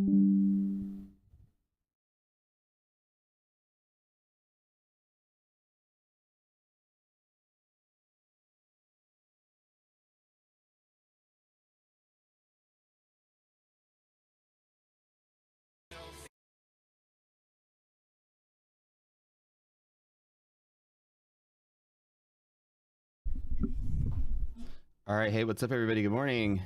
All right, hey, what's up, everybody? Good morning.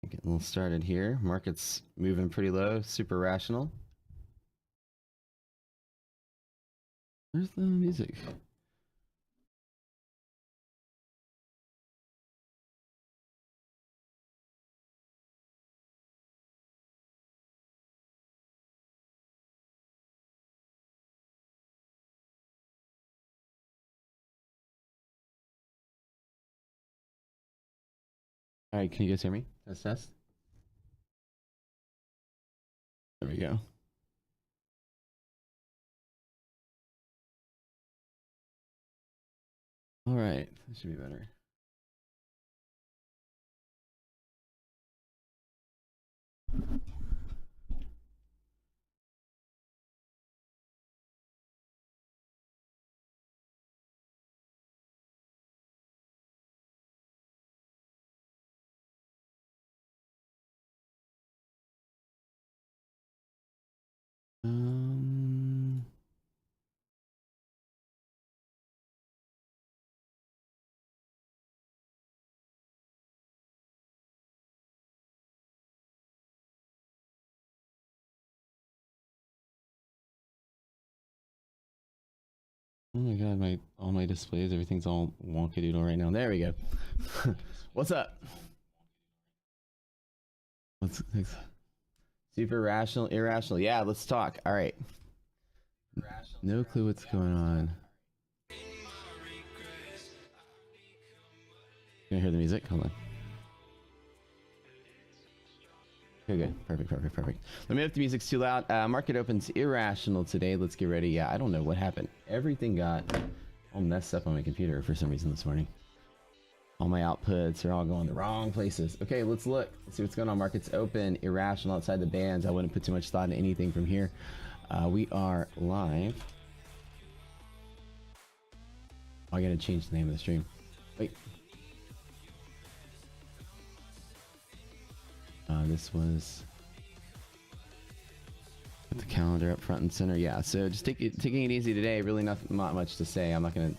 Getting a little started here. Market's moving pretty low, super rational. Where's the music? All right, can you guys hear me? Test. There we go. All right, that should be better. Oh my god, all my displays, everything's all wonkadoodle right now. There we go. What's up? What's super rational, irrational? Yeah, let's talk. All right. No clue what's going on. Can I hear the music? Hold on. Okay, good. Perfect. Let me know if the music's too loud. Market opens irrational today. Let's get ready. Yeah, I don't know what happened. Everything got all messed up on my computer for some reason this morning. All my outputs are all going the wrong places. Okay, let's look. Let's see what's going on. Market's open, irrational outside the bands. I wouldn't put too much thought into anything from here. We are live. Oh, I gotta change the name of the stream. Wait. This was the calendar up front and center. Yeah, so just taking it easy today. Really not much to say. I'm not gonna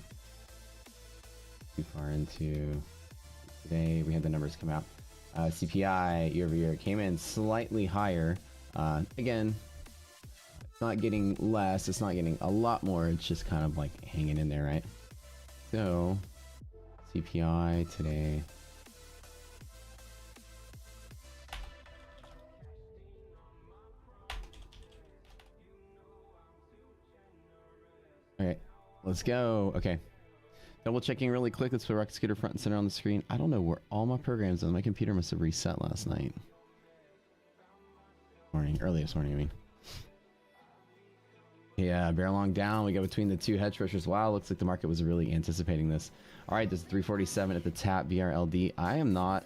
too far into today. We had the numbers come out. CPI year over year came in slightly higher. Again, it's not getting less. It's not getting a lot more. It's just kind of like hanging in there, right? So CPI today. All right, let's go. Okay, double checking really quick. Let's put Rocket Scooter front and center on the screen. I don't know where all my programs are. My computer must have reset last night. Early this morning, I mean. Yeah, bear long down. We go between the two hedge pressures. Wow, looks like the market was really anticipating this. All right, this is 347 at the tap, BRLD. I am not.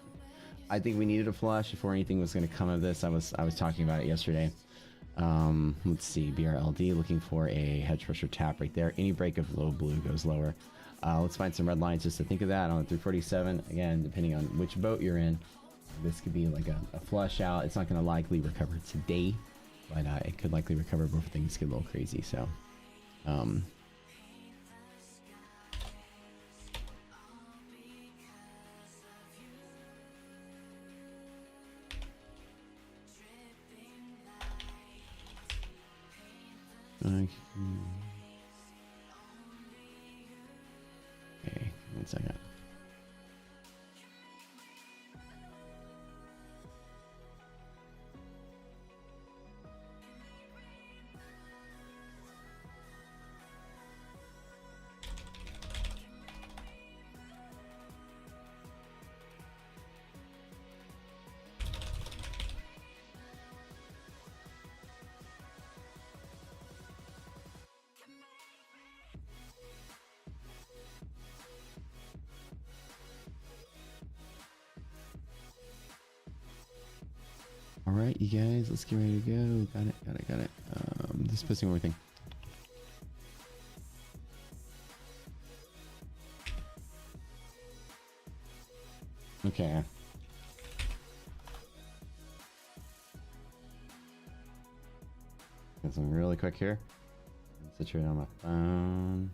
I think we needed a flush before anything was going to come of this. I was talking about it yesterday. Let's see, BRLD looking for a hedge pressure tap right there. Any break of low blue goes lower. Let's find some red lines just to think of that on 347. Again, depending on which boat you're in, this could be like a flush out. It's not going to likely recover today, but it could likely recover before things get a little crazy. So, okay, 1 second. All right, you guys, let's get ready to go. Got it. Just posting everything. Okay. Get some really quick here. Situate on my phone.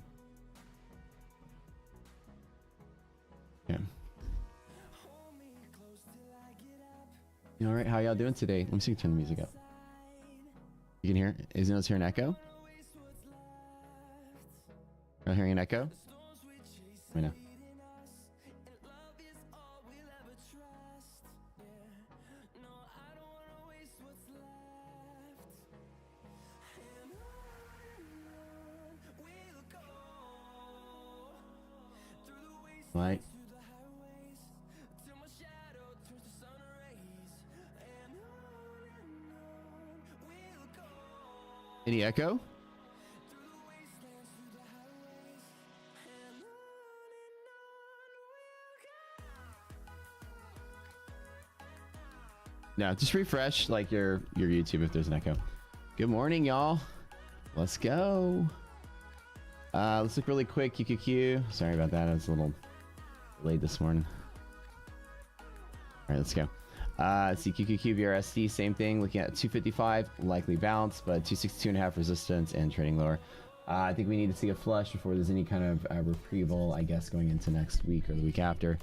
Yeah. All right, how y'all doing today? Let me see if I can turn the music up. You can hear? Is anyone hearing an echo? Y'all hearing an echo? Let me know. Right. Any echo? No, just refresh like your YouTube if there's an echo. Good morning, y'all. Let's go. Let's look really quick. QQQ. Sorry about that. I was a little delayed this morning. All right, let's go. See QQQ VRSD, same thing. Looking at 255, likely bounce, but 262.5 resistance and trading lower. I think we need to see a flush before there's any kind of retrieval, I guess, going into next week or the week after.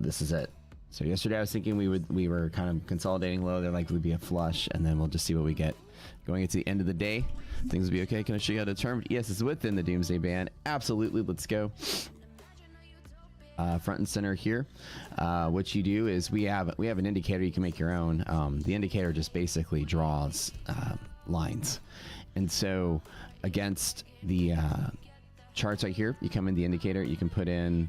This is it. So yesterday I was thinking we were kind of consolidating low. There likely be a flush, and then we'll just see what we get going into the end of the day. Things will be okay. Can I show you how to determine? Yes, it's within the doomsday band. Absolutely. Let's go. Front and center here. What you do is we have an indicator. You can make your own. The indicator just basically draws lines, and so against the charts right here, you come in the indicator. You can put in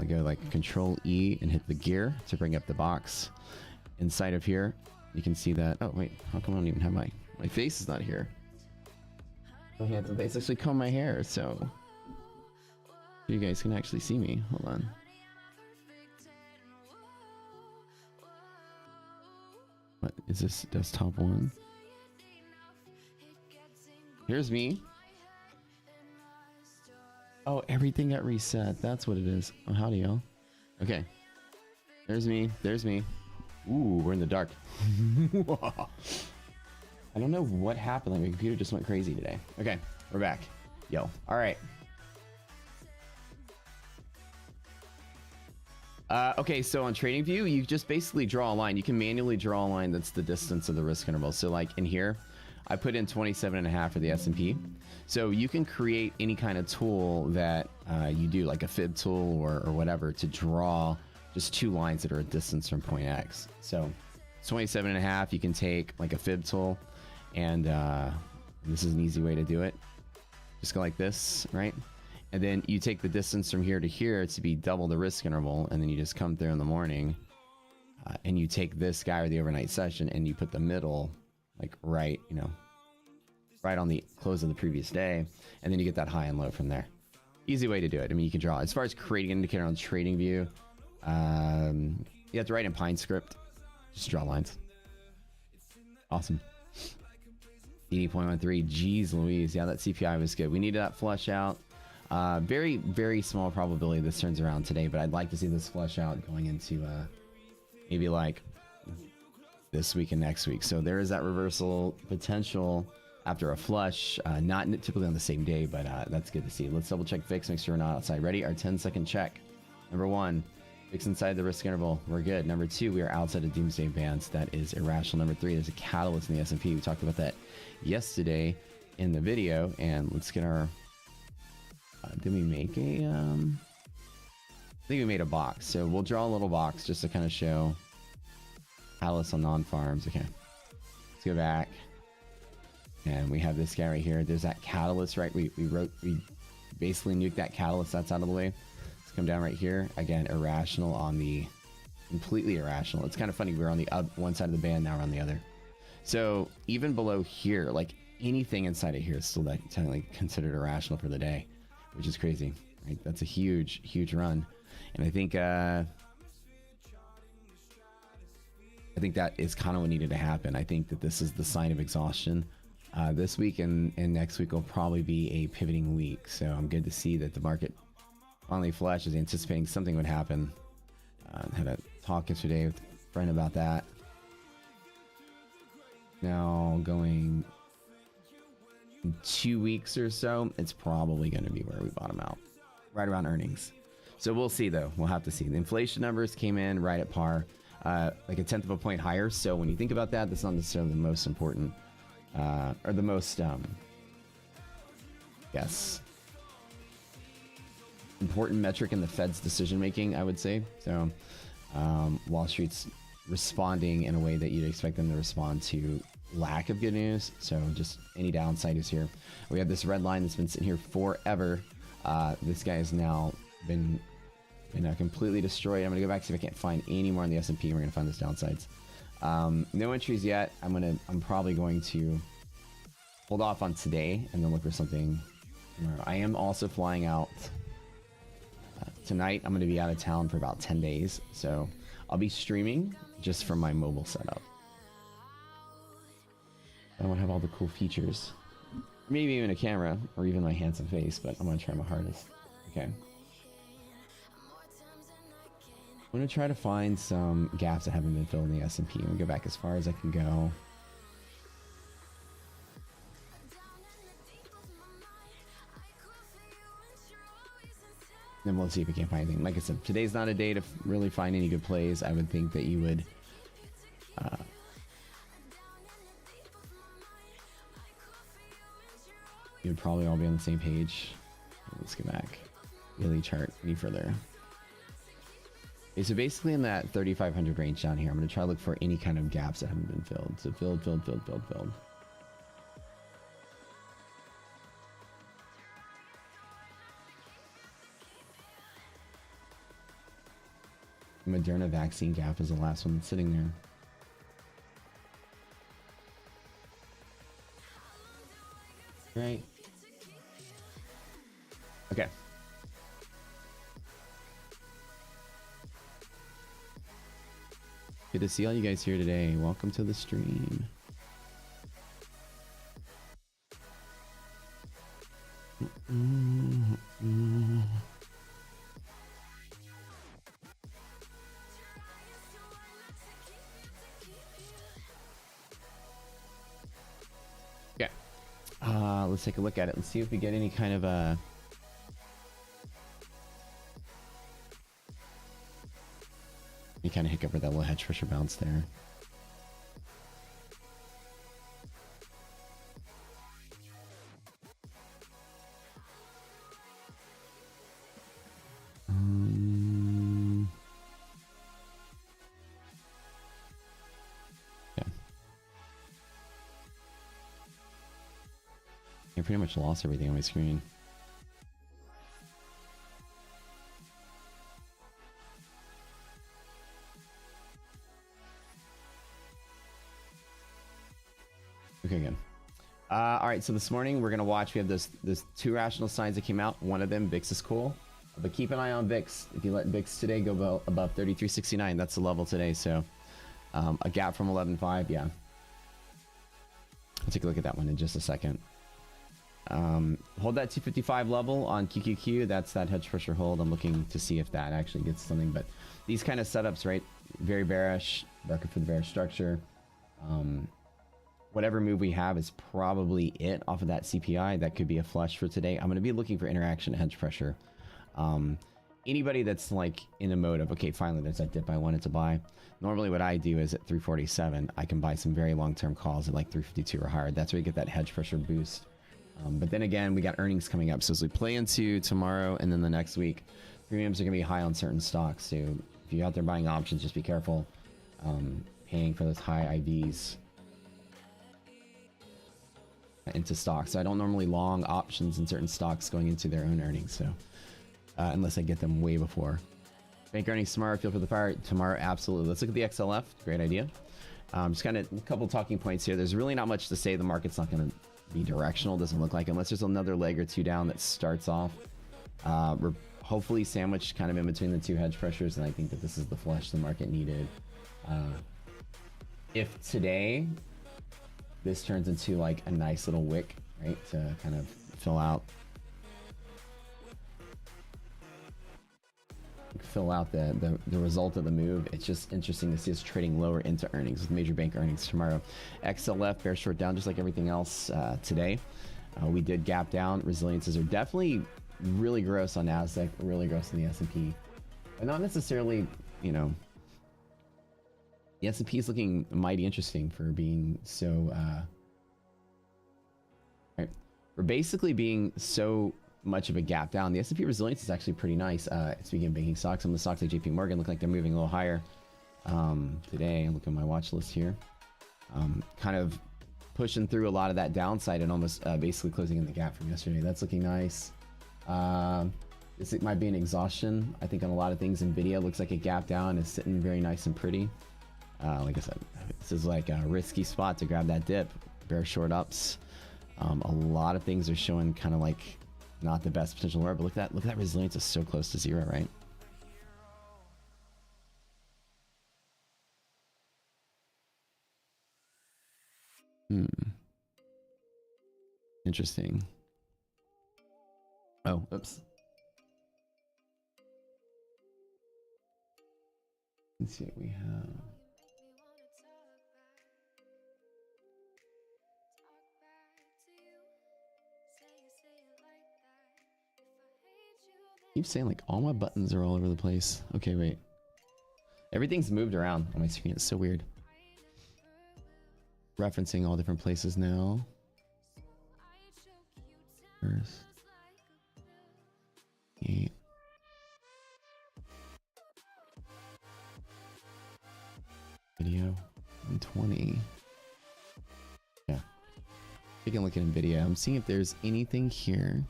go like Control E and hit the gear to bring up the box. Inside of here, you can see that. Oh wait, how come I don't even have my face is not here? My handsome face. Actually comb my hair so you guys can actually see me. Hold on. What is this? Desktop one. Here's me. Oh, everything got reset. That's what it is. Oh, howdy, y'all. Okay. There's me. There's me. Ooh, we're in the dark. I don't know what happened. Like, my computer just went crazy today. Okay, we're back. Yo. All right. Okay, so on TradingView, you just basically draw a line. You can manually draw a line that's the distance of the risk interval. So like in here, I put in 27.5 for the S&P. So you can create any kind of tool that you do, like a fib tool or whatever, to draw just two lines that are a distance from point X. So 27.5, you can take like a fib tool, and this is an easy way to do it. Just go like this, right? And then you take the distance from here to here to be double the risk interval, and then you just come through in the morning, and you take this guy or the overnight session, and you put the middle, like right, right on the close of the previous day, and then you get that high and low from there. Easy way to do it. I mean, you can draw. As far as creating an indicator on TradingView, you have to write in Pine script. Just draw lines. Awesome. 80.13. Geez Louise. Yeah, that CPI was good. We needed that flush out. Very, very small probability this turns around today, but I'd like to see this flush out going into maybe like this week and next week. So there is that reversal potential after a flush, not typically on the same day, but that's good to see. Let's double check VIX, make sure we're not outside. Ready? Our 10-second check. Number one, VIX inside the risk interval. We're good. Number two, we are outside of doomsday bands. That is irrational. Number three, there's a catalyst in the S&P. We talked about that yesterday in the video, and let's get our... did we make a... I think we made a box. So we'll draw a little box just to kind of show catalyst on non-farms. Okay. Let's go back. And we have this guy right here. There's that catalyst, right? We basically nuked that catalyst. That's out of the way. Let's come down right here. Again, irrational on the... completely irrational. It's kind of funny. We're on the one side of the band, now we're on the other. So even below here, like anything inside of here is still technically considered irrational for the day, which is crazy, right? That's a huge run. And I think I think that is kind of what needed to happen. I think that this is the sign of exhaustion. This week and next week will probably be a pivoting week. So I'm good to see that the market finally flashes, anticipating something would happen. Had a talk yesterday with a friend about that. Now going in 2 weeks or so, it's probably going to be where we bottom out, right around earnings. So we'll see, though. We'll have to see. The inflation numbers came in right at par, like a 1/10 of a point higher. So when you think about that, that's not necessarily the most important, or the most, yes, important metric in the Fed's decision making, I would say. So Wall Street's responding in a way that you'd expect them to respond to lack of good news. So just any downside is here. We have this red line that's been sitting here forever. This guy has now been completely destroyed. I'm gonna go back see if I can't find any more on the S&P. We're gonna find those downsides. No entries yet. I'm probably going to hold off on today and then look for something tomorrow. I am also flying out tonight. I'm gonna be out of town for about 10 days, so I'll be streaming just from my mobile setup. I don't have all the cool features, maybe even a camera or even my handsome face, but I'm gonna try my hardest. Okay, I'm gonna try to find some gaps that haven't been filled in the S&P. I'm gonna go back as far as I can go. Then we'll see if we can't find anything. Like I said, today's not a day to really find any good plays. I would think that you would probably all be on the same page. Let's get back. Daily chart any further. Okay, so basically in that 3,500 range down here, I'm going to try to look for any kind of gaps that haven't been filled. So filled. Moderna vaccine gap is the last one that's sitting there. Right. Okay. Good to see all you guys here today. Welcome to the stream. Okay. Let's take a look at it. Let's see if we get any kind of any kind of hiccup or that little hedge pressure bounce there. I pretty much lost everything on my screen. Okay, good. All right, so this morning we're gonna watch. We have those two rational signs that came out. One of them, VIX, is cool, but keep an eye on VIX. If you let VIX today go above 33.69, that's the level today. So a gap from 11.5, yeah. I'll take a look at that one in just a second. Hold that 255 level on QQQ. That's that hedge pressure hold. I'm looking to see if that actually gets something, but these kind of setups, right? Very bearish, market for the bearish structure. Whatever move we have is probably it off of that CPI. That could be a flush for today. I'm going to be looking for interaction at hedge pressure. Anybody that's like in a mode of, okay, finally there's that dip I wanted to buy. Normally what I do is at 347, I can buy some very long-term calls at like 352 or higher. That's where you get that hedge pressure boost. But then again, we got earnings coming up. So as we play into tomorrow and then the next week, premiums are going to be high on certain stocks. So if you're out there buying options, just be careful paying for those high IVs into stocks. So I don't normally long options in certain stocks going into their own earnings. So unless I get them way before. Bank earnings tomorrow. Feel for the fire tomorrow. Absolutely. Let's look at the XLF. Great idea. Just kind of a couple talking points here. There's really not much to say. The market's not going to be directional, doesn't look like, unless there's another leg or two down that starts off. We're hopefully sandwiched kind of in between the two hedge pressures, and I think that this is the flush the market needed if today this turns into like a nice little wick, right, to kind of fill out the result of the move. It's just interesting to see us trading lower into earnings with major bank earnings tomorrow. XLF bear short down just like everything else today. We did gap down. Resiliences are definitely really gross on NASDAQ, really gross on the S&P, but not necessarily, you know, the S&P is looking mighty interesting for being so right. We're basically being so much of a gap down. The S&P resilience is actually pretty nice. Speaking of banking stocks, some of the stocks like JP Morgan look like they're moving a little higher today. Look at my watch list here. Kind of pushing through a lot of that downside and almost basically closing in the gap from yesterday. That's looking nice. This might be an exhaustion. I think on a lot of things, Nvidia looks like a gap down is sitting very nice and pretty. Like I said, this is like a risky spot to grab that dip. Bear short ups. A lot of things are showing kind of like not the best potential reward, but look at that resilience is so close to zero, right? Interesting. Oh, oops. Let's see what we have. Keep saying like all my buttons are all over the place. Okay, wait. Everything's moved around on my screen. It's so weird. Referencing all different places now. First. 8. Video. 120. Yeah. Taking a look at NVIDIA. I'm seeing if there's anything here.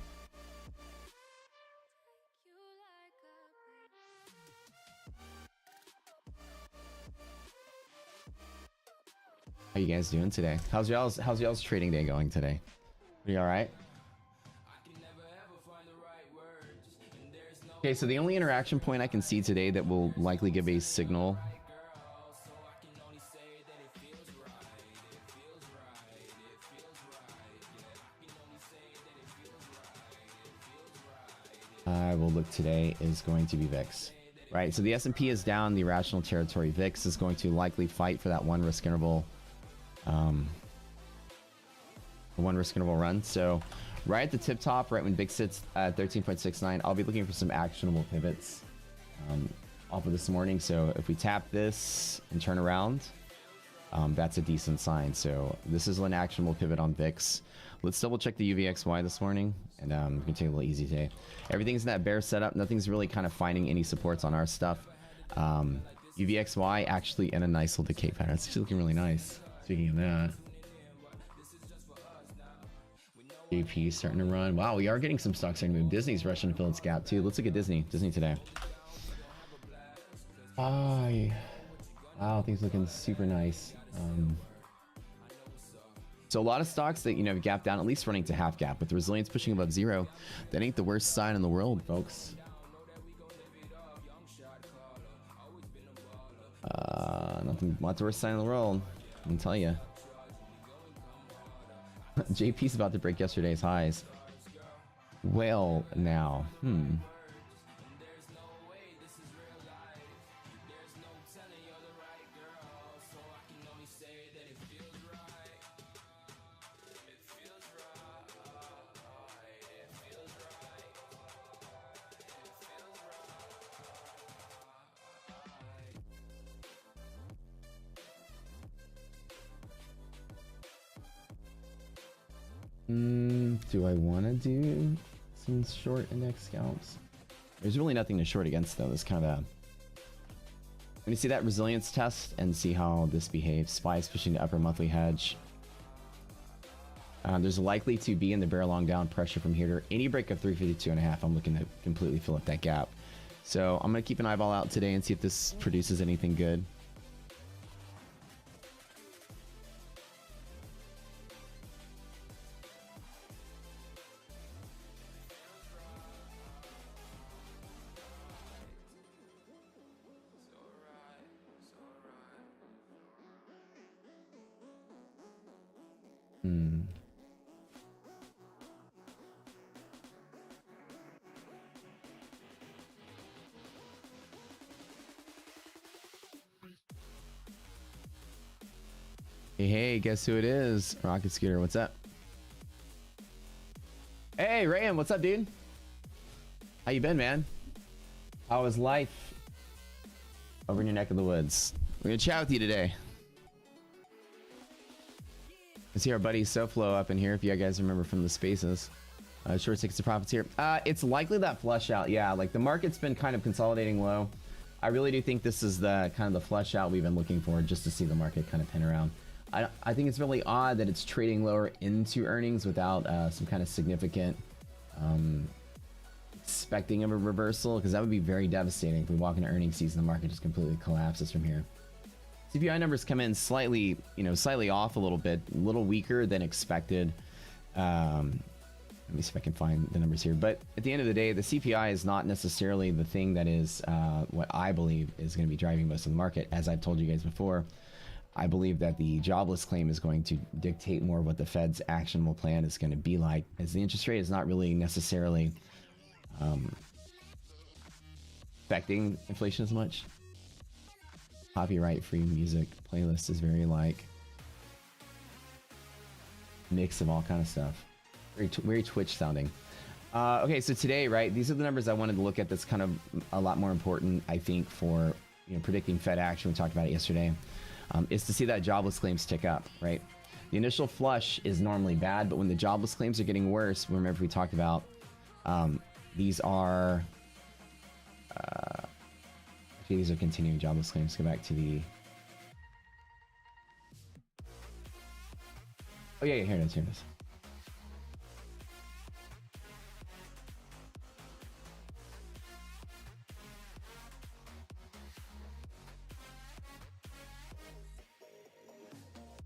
How you guys doing today? How's y'all's trading day going today? Are you all right? Okay, so the only interaction point I can see today that will likely give a signal. I will look today is going to be VIX. Right, so the S&P is down, the irrational territory. VIX is going to likely fight for that one risk interval run. So right at the tip top, right when VIX sits at 13.69, I'll be looking for some actionable pivots off of this morning. So if we tap this and turn around, that's a decent sign. So this is an actionable pivot on VIX. Let's double check the UVXY this morning, and we can take a little easy today. Everything's in that bear setup. Nothing's really kind of finding any supports on our stuff. UVXY actually in a nice little decay pattern. It's actually looking really nice. Speaking of that, JP starting to run. Wow, we are getting some stocks starting to move. Disney's rushing to fill its gap too. Let's look at Disney. Disney today. Wow, things looking super nice. So a lot of stocks that, you know, gap down, at least running to half gap with resilience pushing above zero. That ain't the worst sign in the world, folks. Not the worst sign in the world, I can tell you. JP's about to break yesterday's highs. Well, now, do I want to do some short index scalps? There's really nothing to short against though. This kind of a... When you see that resilience test and see how this behaves, SPY's pushing to upper monthly hedge. There's likely to be in the bear long down pressure from here to any break of 352.5. I'm looking to completely fill up that gap. So I'm going to keep an eyeball out today and see if this produces anything good. Hmm. Hey, guess who it is? Rocket Scooter, what's up? Hey, Rayhan, what's up, dude? How you been, man? How was life over in your neck of the woods? We're gonna chat with you today. I see our buddy SoFlo up in here, if you guys remember from the spaces. Short 60 profits here. It's likely that flush out. Yeah, like the market's been kind of consolidating low. I really do think this is the kind of the flush out we've been looking for, just to see the market kind of pin around. I think it's really odd that it's trading lower into earnings without some kind of significant expecting of a reversal, because that would be very devastating if we walk into earnings season, the market just completely collapses from here. CPI numbers come in slightly, slightly off a little bit, a little weaker than expected. Let me see if I can find the numbers here. But at the end of the day, the CPI is not necessarily the thing that is what I believe is going to be driving most of the market. As I've told you guys before, I believe that the jobless claim is going to dictate more what the Fed's actionable plan is going to be like, as the interest rate is not really necessarily affecting inflation as much. Copyright-free music playlist is very like mix of all kind of stuff. Very Twitch sounding. Okay, so today, right, these are the numbers I wanted to look at. That's kind of a lot more important, I think, for predicting Fed action. We talked about it yesterday. Is to see that jobless claims tick up, right? The initial flush is normally bad, but when the jobless claims are getting worse, remember we talked about these are actually these are continuing jobless claims. Go back to the here it is. Here it is.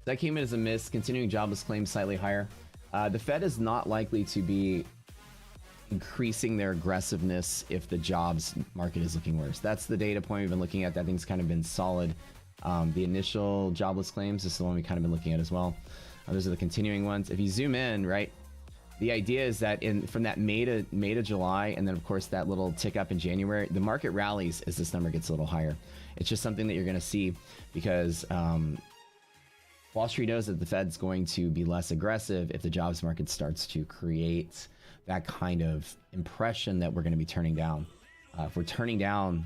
That came in as a miss. Continuing jobless claims slightly higher. The Fed is not likely to be increasing their aggressiveness if the jobs market is looking worse. That's the data point we've been looking at. That thing's kind of been solid. The initial jobless claims, this is the one we kind of been looking at as well. Those are the continuing ones. If you zoom in, right, the idea is that from that May to July, and then of course that little tick up in January, the market rallies as this number gets a little higher. It's just something that you're going to see because Wall Street knows that the Fed's going to be less aggressive if the jobs market starts to create that kind of impression that we're going to be turning down. If we're turning down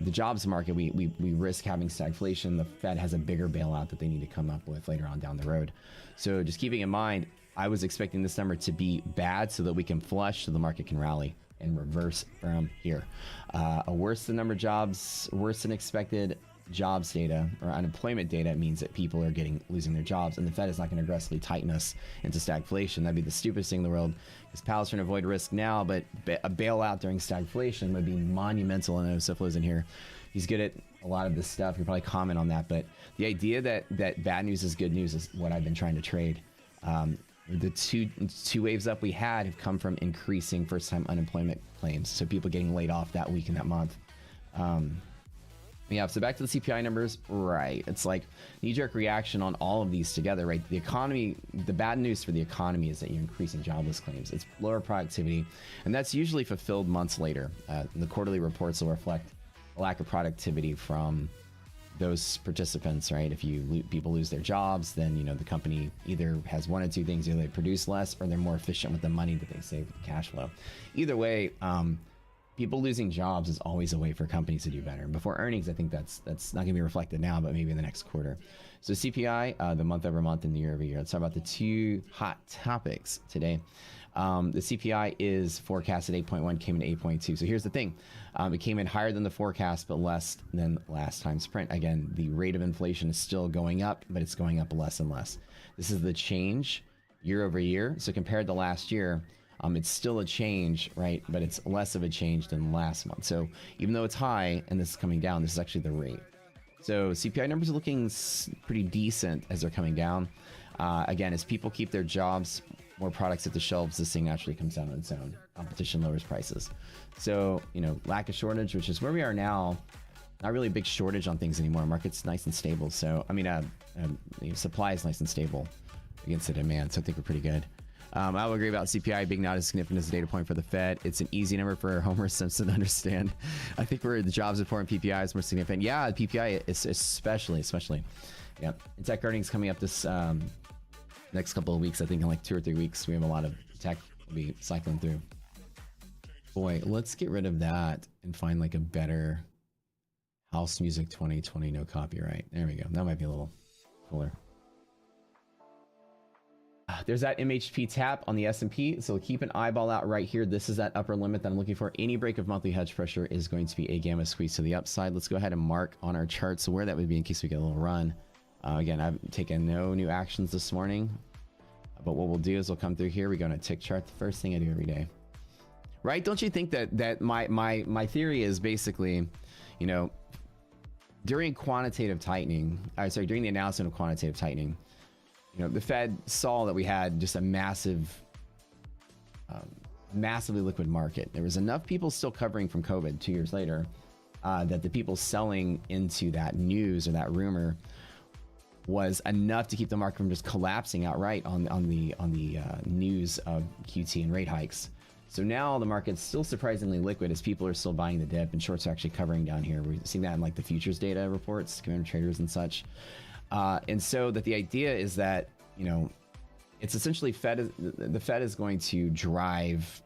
the jobs market, we risk having stagflation. The Fed has a bigger bailout that they need to come up with later on down the road. So just keeping in mind, I was expecting this number to be bad so that we can flush so the market can rally and reverse from here. A worse than number of jobs, worse than expected jobs data or unemployment data means that people are losing their jobs, and the Fed is not going to aggressively tighten us into stagflation. That'd be the stupidest thing in the world, because Powell's trying to avoid risk now, but a bailout during stagflation would be monumental. And I know Siflo's in here. He's good at a lot of this stuff. He'll probably comment on that, but the idea that bad news is good news is what I've been trying to trade. The two waves up we had have come from increasing first-time unemployment claims, so people getting laid off that week and that month. Yeah, so back to the CPI numbers, right? It's like knee-jerk reaction on all of these together, right? The economy, the bad news for the economy is that you're increasing jobless claims. It's lower productivity, and that's usually fulfilled months later. The quarterly reports will reflect a lack of productivity from those participants, right? If people lose their jobs, then the company either has one of two things: either they produce less or they're more efficient with the money that they save with cash flow. Either way, people losing jobs is always a way for companies to do better. And before earnings, I think that's not going to be reflected now, but maybe in the next quarter. So CPI, the month over month and the year over year. Let's talk about the two hot topics today. The CPI is forecast at 8.1, came in 8.2. So here's the thing. It came in higher than the forecast, but less than last time's print. Again, the rate of inflation is still going up, but it's going up less and less. This is the change year over year. So compared to last year, it's still a change, right? But it's less of a change than last month. So even though it's high and this is coming down, this is actually the rate. So CPI numbers are looking pretty decent as they're coming down. Again, as people keep their jobs, more products at the shelves, this thing actually comes down on its own. Competition lowers prices. So, lack of shortage, which is where we are now, not really a big shortage on things anymore. Market's nice and stable. So, supply is nice and stable. against the demand. So I think we're pretty good. I will agree about CPI being not as significant as a data point for the Fed. It's an easy number for Homer Simpson to understand. I think where the jobs report and PPI is more significant. Yeah, PPI is especially. Yeah, and tech earnings coming up this next couple of weeks. I think in like 2 or 3 weeks, we have a lot of tech will be cycling through. Boy, let's get rid of that and find like a better house music 2020 no copyright. There we go. That might be a little cooler. There's that MHP tap on the S&P, so keep an eyeball out right here. This is that upper limit that I'm looking for. Any break of monthly hedge pressure is going to be a gamma squeeze to the upside. Let's go ahead and mark on our chart so where that would be in case we get a little run. Again, I've taken no new actions this morning, but what we'll do is we'll come through here. We go on a tick chart, the first thing I do every day. Right? Don't you think that my theory is basically, you know, during quantitative tightening, during the announcement of quantitative tightening, you know, the Fed saw that we had just a massively liquid market. There was enough people still covering from COVID 2 years later that the people selling into that news or that rumor was enough to keep the market from just collapsing outright on the news of QT and rate hikes. So now the market's still surprisingly liquid as people are still buying the dip and shorts are actually covering down here. We're seeing that in like the futures data reports, commander traders and such. And so that the idea is that, you know, it's essentially the Fed is going to drive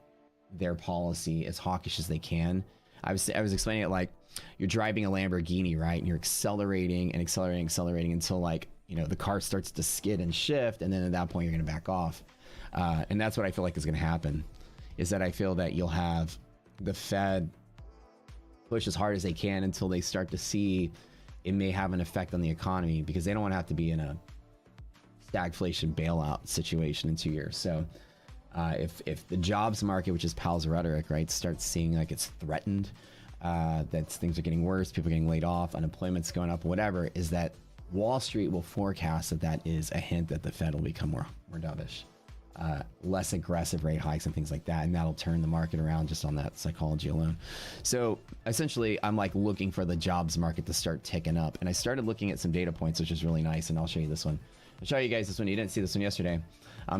their policy as hawkish as they can. I was explaining it like you're driving a Lamborghini, right? And you're accelerating until like, you know, the car starts to skid and shift. And then at that point, you're going to back off. And that's what I feel like is going to happen, is that I feel that you'll have the Fed push as hard as they can until they start to see it may have an effect on the economy, because they don't want to have to be in a stagflation bailout situation in 2 years. So if the jobs market, which is Powell's rhetoric, right, starts seeing like it's threatened, that things are getting worse, people are getting laid off, unemployment's going up, whatever, is that Wall Street will forecast that is a hint that the Fed will become more dovish, less aggressive rate hikes and things like that, and that'll turn the market around just on that psychology alone. So essentially, I'm like looking for the jobs market to start ticking up, and I started looking at some data points, which is really nice, and I'll show you this one. I'll show you guys this one. You didn't see this one yesterday.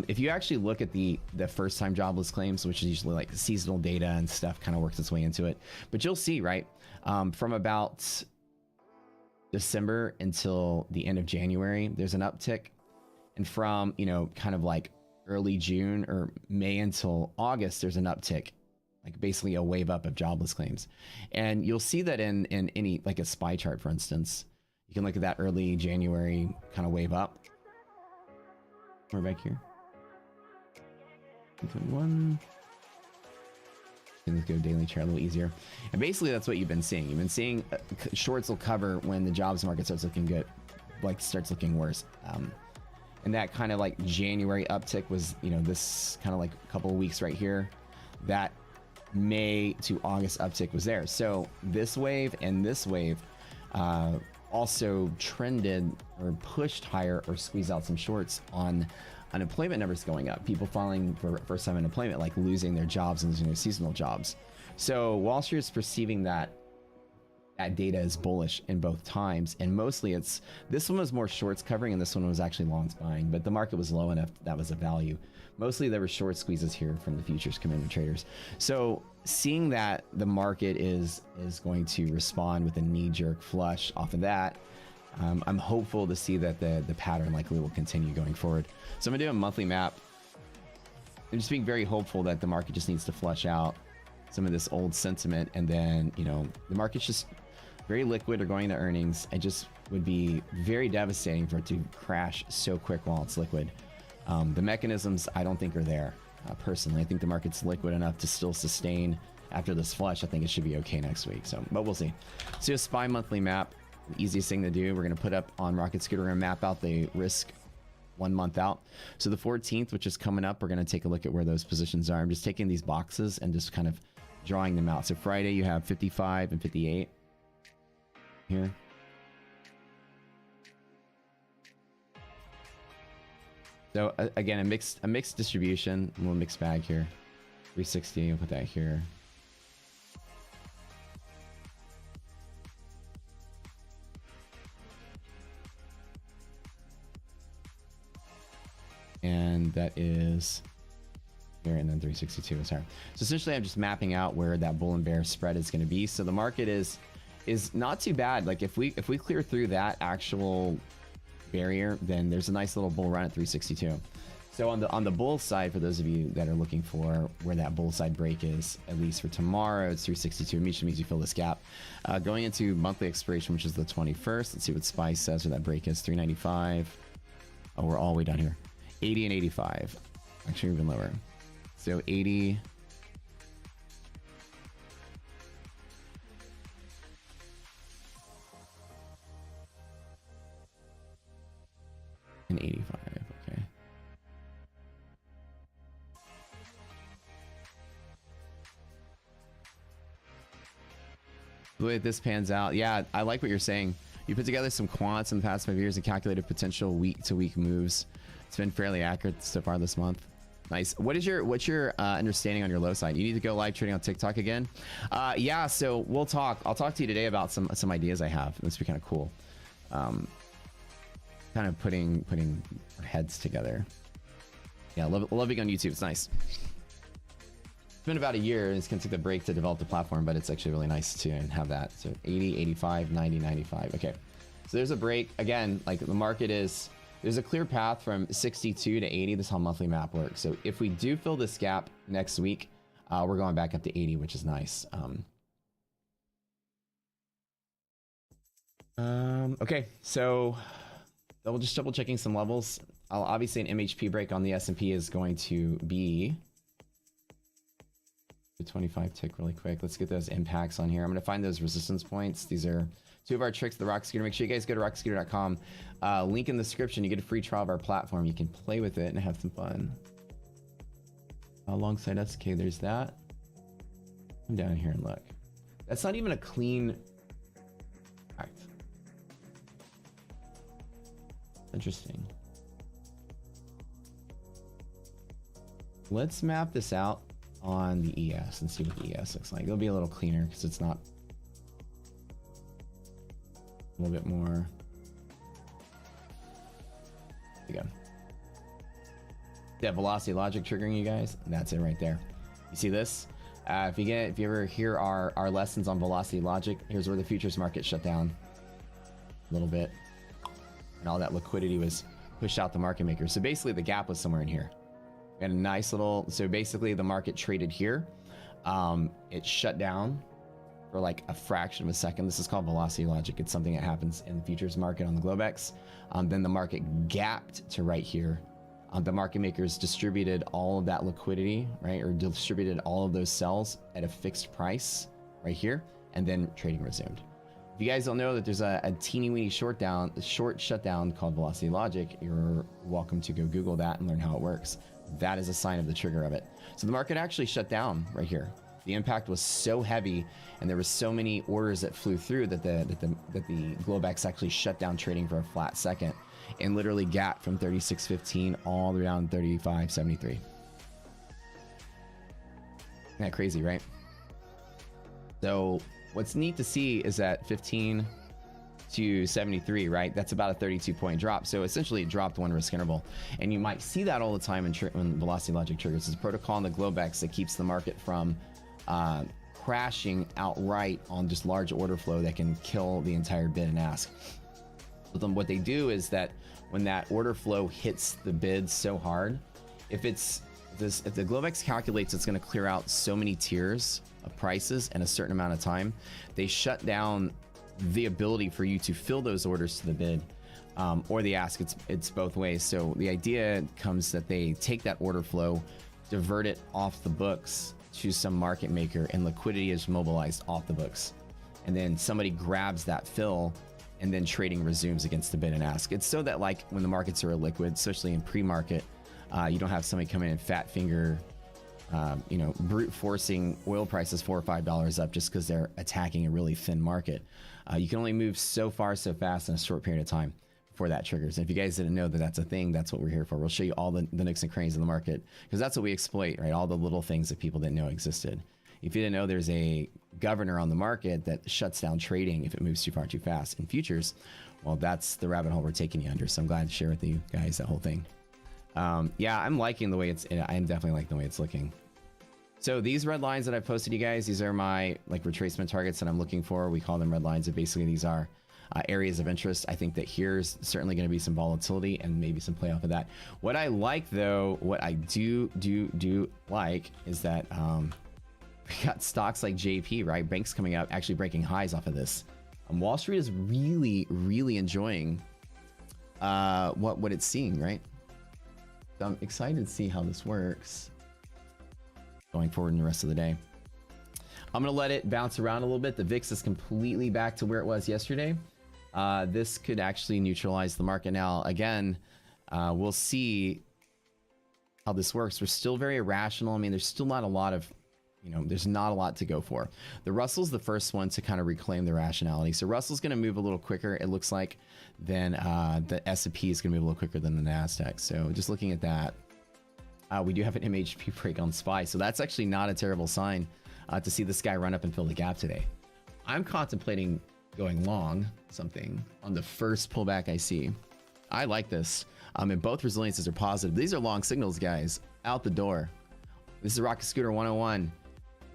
If you actually look at the first-time jobless claims, which is usually like seasonal data and stuff, kind of works its way into it, but you'll see, right, from about December until the end of January, there's an uptick, and from, you know, kind of like early June or May until August, there's an uptick, like basically a wave up of jobless claims. And you'll see that in any, like a SPY chart, for instance, you can look at that early January kind of wave up. We're back here. One. Let's go daily chart a little easier. And basically that's what you've been seeing. You've been seeing shorts will cover when the jobs market starts looking good, like starts looking worse. And that kind of like January uptick was, you know, this kind of like a couple of weeks right here. That May to August uptick was there. So this wave and this wave also trended or pushed higher or squeezed out some shorts on unemployment numbers going up. People filing for first-time unemployment, like losing their jobs and losing their seasonal jobs. So Wall Street is perceiving that data is bullish in both times, and mostly it's, this one was more shorts covering and this one was actually longs buying, but the market was low enough that was a value. Mostly there were short squeezes here from the futures commander traders. So seeing that the market is going to respond with a knee-jerk flush off of that, I'm hopeful to see that the pattern likely will continue going forward. So I'm gonna do a monthly map. I'm just being very hopeful that the market just needs to flush out some of this old sentiment, and then, you know, the market's just very liquid or going to earnings. It just would be very devastating for it to crash so quick while it's liquid. The mechanisms I don't think are there. Personally, I think the market's liquid enough to still sustain after this flush. I think it should be okay next week. So, but we'll see. So a SPY monthly map, the easiest thing to do. We're going to put up on Rocket Scooter, we're going to map out the risk 1 month out. So the 14th, which is coming up, we're going to take a look at where those positions are. I'm just taking these boxes and just kind of drawing them out. So Friday you have 55 and 58 here. So again, a mixed distribution, a little mixed bag here. 360, I'll put that here. and that is here, and then 362 is higher. So essentially I'm just mapping out where that bull and bear spread is going to be. So the market is not too bad. Like if we clear through that actual barrier, then there's a nice little bull run at 362. So on the bull side, for those of you that are looking for where that bull side break is, at least for tomorrow, it's 362. It means you fill this gap. Going into monthly expiration, which is the 21st. Let's see what SPY says where that break is. 395. Oh, we're all the way down here. 80 and 85. Actually, even lower. So 80. And 85. Okay. The way this pans out, yeah, I like what you're saying. You put together some quants in the past 5 years and calculated potential week-to-week moves. It's been fairly accurate so far this month. Nice. What's your understanding on your low side? You need to go live trading on TikTok again? Yeah, so we'll talk. I'll talk to you today about some ideas I have. This would be kind of cool. Kind of putting our heads together. Yeah, love being on YouTube. It's nice. It's been about a year, and it's going to take the break to develop the platform, but it's actually really nice to have that. So 80, 85, 90, 95. Okay. So there's a break. Again, like the market is, there's a clear path from 62 to 80. This is how monthly map works. So if we do fill this gap next week, we're going back up to 80, which is nice. Okay, so we'll just double checking some levels. Obviously an MHP break on the S&P is going to be the 25 tick really quick. Let's get those impacts on here. I'm going to find those resistance points. These are two of our tricks, the Rock Scooter. Make sure you guys go to rockscooter.com. Link in the description. You get a free trial of our platform. You can play with it and have some fun. Alongside us, okay, there's that. Come down here and look. That's not even a clean act. Interesting. Let's map this out on the ES and see what the ES looks like. It'll be a little cleaner because it's not a little bit more. There you go. Yeah, velocity logic triggering you guys. That's it right there. You see this? If you ever hear our lessons on velocity logic, here's where the futures market shut down a little bit, and all that liquidity was pushed out the market makers. So basically, the gap was somewhere in here. We had a nice little. So basically, the market traded here. It shut down for like a fraction of a second. This is called velocity logic. It's something that happens in the futures market on the Globex. Then the market gapped to right here. The market makers distributed all of that liquidity, right? Or distributed all of those sells at a fixed price right here. And then trading resumed. If you guys don't know that there's a teeny weeny short shutdown called velocity logic, you're welcome to go Google that and learn how it works. That is a sign of the trigger of it. So the market actually shut down right here. The impact was so heavy, and there was so many orders that flew through that the Globex actually shut down trading for a flat second, and literally gapped from 36.15 all the way down to 35.73. Isn't that crazy, right? So what's neat to see is that 15 to 73, right? That's about a 32-point drop. So essentially it dropped one risk interval. And you might see that all the time when velocity logic triggers. It's a protocol in the Globex that keeps the market from crashing outright on just large order flow that can kill the entire bid and ask. But then what they do is that when that order flow hits the bid so hard, if the Globex calculates it's going to clear out so many tiers of prices in a certain amount of time, they shut down the ability for you to fill those orders to the bid or the ask. It's both ways. So the idea comes that they take that order flow, divert it off the books to some market maker, and liquidity is mobilized off the books, and then somebody grabs that fill, and then trading resumes against the bid and ask. It's so that like when the markets are illiquid, especially in pre-market, you don't have somebody come in and fat finger brute forcing oil prices $4 or $5 up just because they're attacking a really thin market. You can only move so far so fast in a short period of time before that triggers. And if you guys didn't know that that's a thing, that's what we're here for. We'll show you all the nooks and crannies of the market, because that's what we exploit, right? All the little things that people didn't know existed. If you didn't know there's a governor on the market that shuts down trading if it moves too far too fast in futures, well, that's the rabbit hole we're taking you under. So I'm glad to share with you guys that whole thing. Yeah, I'm liking the way I'm definitely liking the way it's looking. So these red lines that I've posted you guys, these are my like retracement targets that I'm looking for. We call them red lines, and basically these are areas of interest. I think that here's certainly going to be some volatility and maybe some play off of that. What I like though, what I do like is that we got stocks like JP, right? Banks coming out, actually breaking highs off of this. Wall Street is really enjoying what it's seeing, right? So I'm excited to see how this works going forward in the rest of the day. I'm gonna let it bounce around a little bit. The VIX is completely back to where it was yesterday. This could actually neutralize the market. Now, again, we'll see how this works. We're still very irrational. I mean, there's still not a lot of, there's not a lot to go for. The Russell's the first one to kind of reclaim the rationality. So Russell's going to move a little quicker, it looks like, than the S&P is going to move a little quicker than the NASDAQ. So just looking at that, we do have an MHP break on SPY. So that's actually not a terrible sign to see this guy run up and fill the gap today. I'm contemplating going long something on the first pullback I see. I like this. And both resiliences are positive. These are long signals, guys. Out the door. This is Rocket Scooter 101.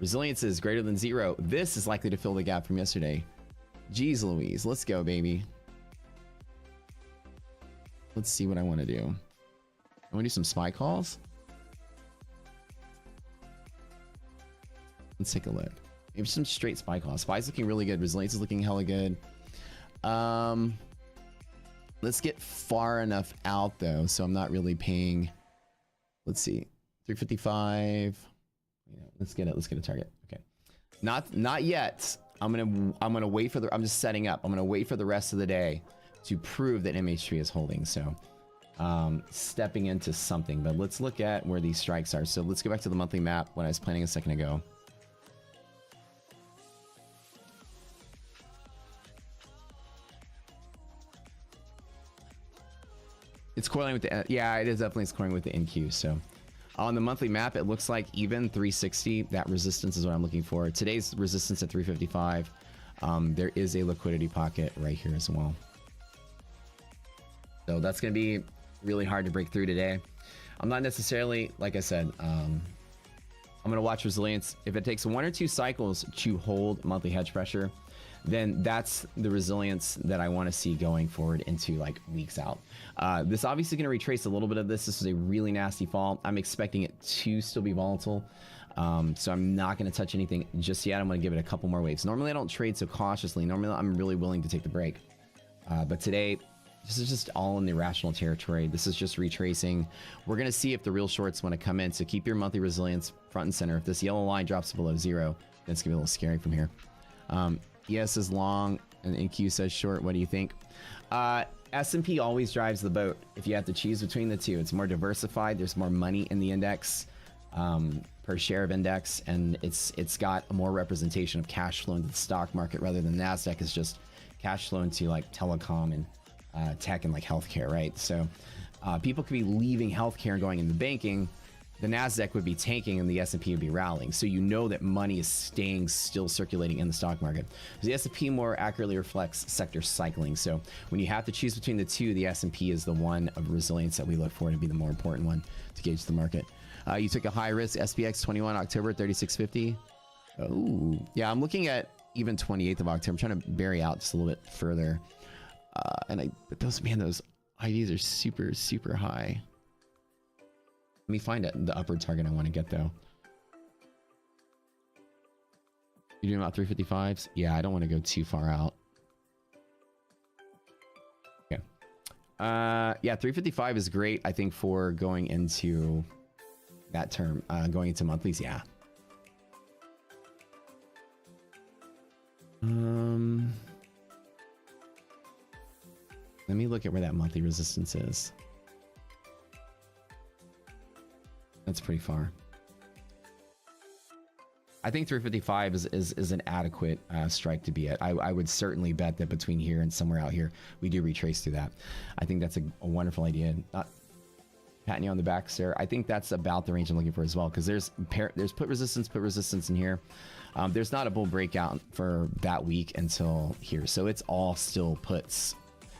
Resilience is greater than 0. This is likely to fill the gap from yesterday. Jeez Louise. Let's go, baby. Let's see what I want to do. I want to do some SPY calls. Let's take a look. Maybe some straight SPY calls. SPY's looking really good. Resilience is looking hella good. Let's get far enough out though, so I'm not really paying. Let's see, 355. Yeah, let's get a target. Okay, not yet. I'm gonna wait for the. I'm just setting up. I'm gonna wait for the rest of the day to prove that MH3 is holding. So, stepping into something. But let's look at where these strikes are. So let's go back to the monthly map. What I was planning a second ago. It's correlating with the, yeah, it is definitely correlating with the NQ. So on the monthly map, it looks like even 360, that resistance is what I'm looking for. Today's resistance at 355. There is a liquidity pocket right here as well. So that's going to be really hard to break through today. I'm not necessarily, like I said, I'm going to watch resilience. If it takes 1 or 2 cycles to hold monthly hedge pressure, then that's the resilience that I want to see going forward into like weeks out. This obviously going to retrace a little bit of this. This is a really nasty fall. I'm expecting it to still be volatile. So I'm not going to touch anything just yet. I'm going to give it a couple more waves. Normally I don't trade so cautiously. Normally I'm really willing to take the break. But today, this is just all in the irrational territory. This is just retracing. We're going to see if the real shorts want to come in. So keep your monthly resilience front and center. If this yellow line drops below 0, then it's going to be a little scary from here. ES is long and NQ says short. What do you think? S&P always drives the boat. If you have to choose between the two, it's more diversified. There's more money in the index per share of index, and it's got more representation of cash flow into the stock market rather than NASDAQ is just cash flow into like telecom and tech and like healthcare, right? So people could be leaving healthcare and going into banking. The NASDAQ would be tanking and the S&P would be rallying. So you know that money is staying still circulating in the stock market. The S&P more accurately reflects sector cycling. So when you have to choose between the two, the S&P is the one of resilience that we look for to be the more important one to gauge the market. You took a high risk SPX 21 October 3650. Oh, yeah, I'm looking at even 28th of October. I'm trying to bury out just a little bit further. But those IDs are super high. Let me find the upward target I want to get though. You doing about 355s? Yeah, I don't want to go too far out. Okay. Yeah, 355 is great, I think, for going into that term, going into monthlies. Yeah. Let me look at where that monthly resistance is. That's pretty far. I think 355 is an adequate strike to be at. I would certainly bet that between here and somewhere out here, we do retrace through that. I think that's a wonderful idea. Not patting you on the back, sir. I think that's about the range I'm looking for as well, because there's put resistance in here. There's not a bull breakout for that week until here, so it's all still puts.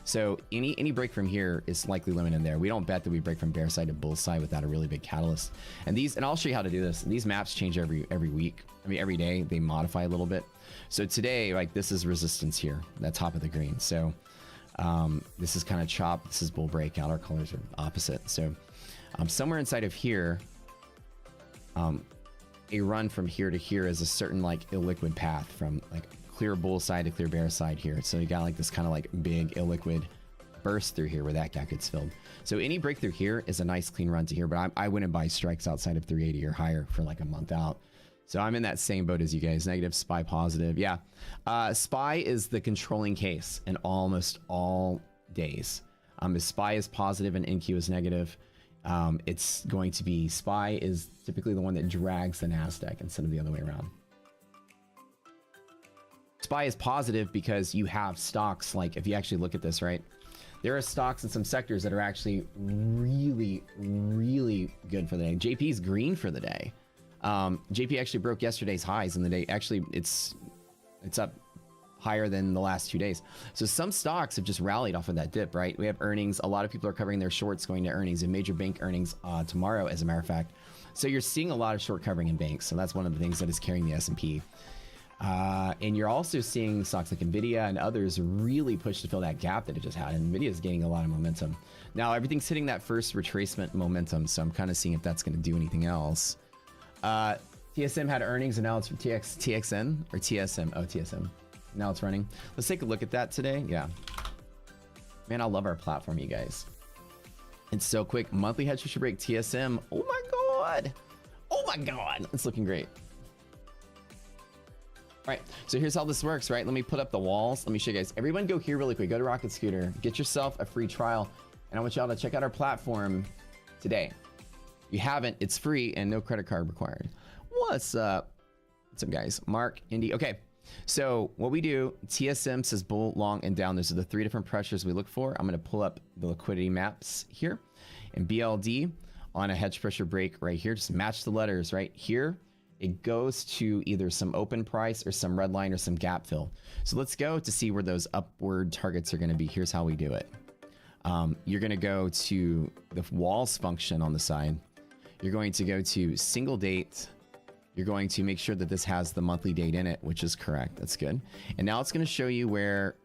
So any break from here is likely limited there. We don't bet that we break from bear side to bull side without a really big catalyst. And I'll show you how to do this. These maps change every week. I mean, every day they modify a little bit. So today, like, this is resistance here, that top of the green. So this is kind of chop. This is bull breakout. Our colors are opposite. So somewhere inside of here, a run from here to here is a certain like illiquid path from like clear bull side to clear bear side here. So you got like this kind of like big illiquid burst through here where that gap gets filled. So any breakthrough here is a nice clean run to here, but I wouldn't buy strikes outside of 380 or higher for like a month out. So I'm in that same boat as you guys. Negative, SPY positive. Yeah. SPY is the controlling case in almost all days. If SPY is positive and NQ is negative, it's going to be SPY is typically the one that drags the NASDAQ instead of the other way around. SPY is positive because you have stocks, like if you actually look at this, right? There are stocks in some sectors that are actually really, really good for the day. JP's green for the day. JP actually broke yesterday's highs in the day. Actually, it's up higher than the last 2 days. So some stocks have just rallied off of that dip, right? We have earnings. A lot of people are covering their shorts going to earnings, and major bank earnings tomorrow, as a matter of fact. So you're seeing a lot of short covering in banks. So that's one of the things that is carrying the S&P. And you're also seeing stocks like Nvidia and others really push to fill that gap that it just had. And Nvidia is gaining a lot of momentum. Now everything's hitting that first retracement momentum. So I'm kind of seeing if that's going to do anything else. TSM had earnings and now it's from TXN or TSM. Oh, TSM. Now it's running. Let's take a look at that today. Yeah. Man, I love our platform, you guys. It's so quick. Monthly hedge should break TSM. Oh my God. Oh my God. It's looking great. All right, so here's how this works, right? Let me put up the walls. Let me show you guys. Everyone go here really quick. Go to Rocket Scooter. Get yourself a free trial. And I want y'all to check out our platform today. If you haven't, it's free and no credit card required. What's up? What's up, guys? Mark, Indy. Okay, so what we do, TSM says bull, long, and down. Those are the 3 different pressures we look for. I'm going to pull up the liquidity maps here. And BLD on a hedge pressure break right here. Just match the letters right here. It goes to either some open price or some red line or some gap fill. So let's go to see where those upward targets are going to be. Here's how we do it. You're going to go to the walls function on the side. You're going to go to single date. You're going to make sure that this has the monthly date in it, which is correct. That's good. And now it's going to show you where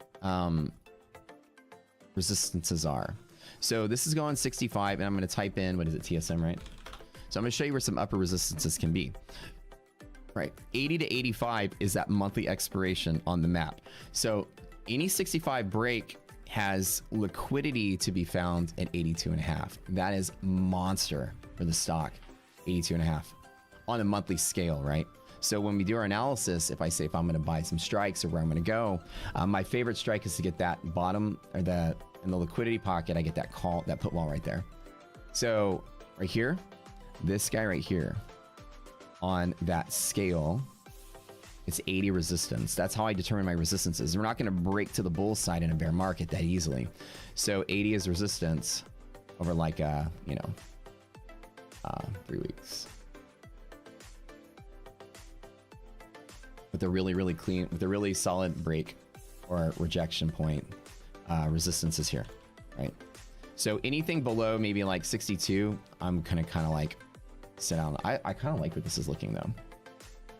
resistances are. So this is going 65, and I'm going to type in, what is it, TSM, right? So I'm going to show you where some upper resistances can be. Right, 80 to 85 is that monthly expiration on the map. So any 65 break has liquidity to be found at 82.5. That is monster for the stock, 82.5 on a monthly scale, right? So when we do our analysis, if I'm going to buy some strikes or where I'm going to go, my favorite strike is to get that bottom or in the liquidity pocket. I get that call, that put wall right there. So right here, this guy right here. On that scale, it's 80 resistance. That's how I determine my resistances. We're not going to break to the bull side in a bear market that easily. So 80 is resistance over like 3 weeks. With a really clean, with a really solid break or rejection point, resistance is here, right? So anything below maybe like 62, I'm gonna kind of like sit down. I kind of like where this is looking though.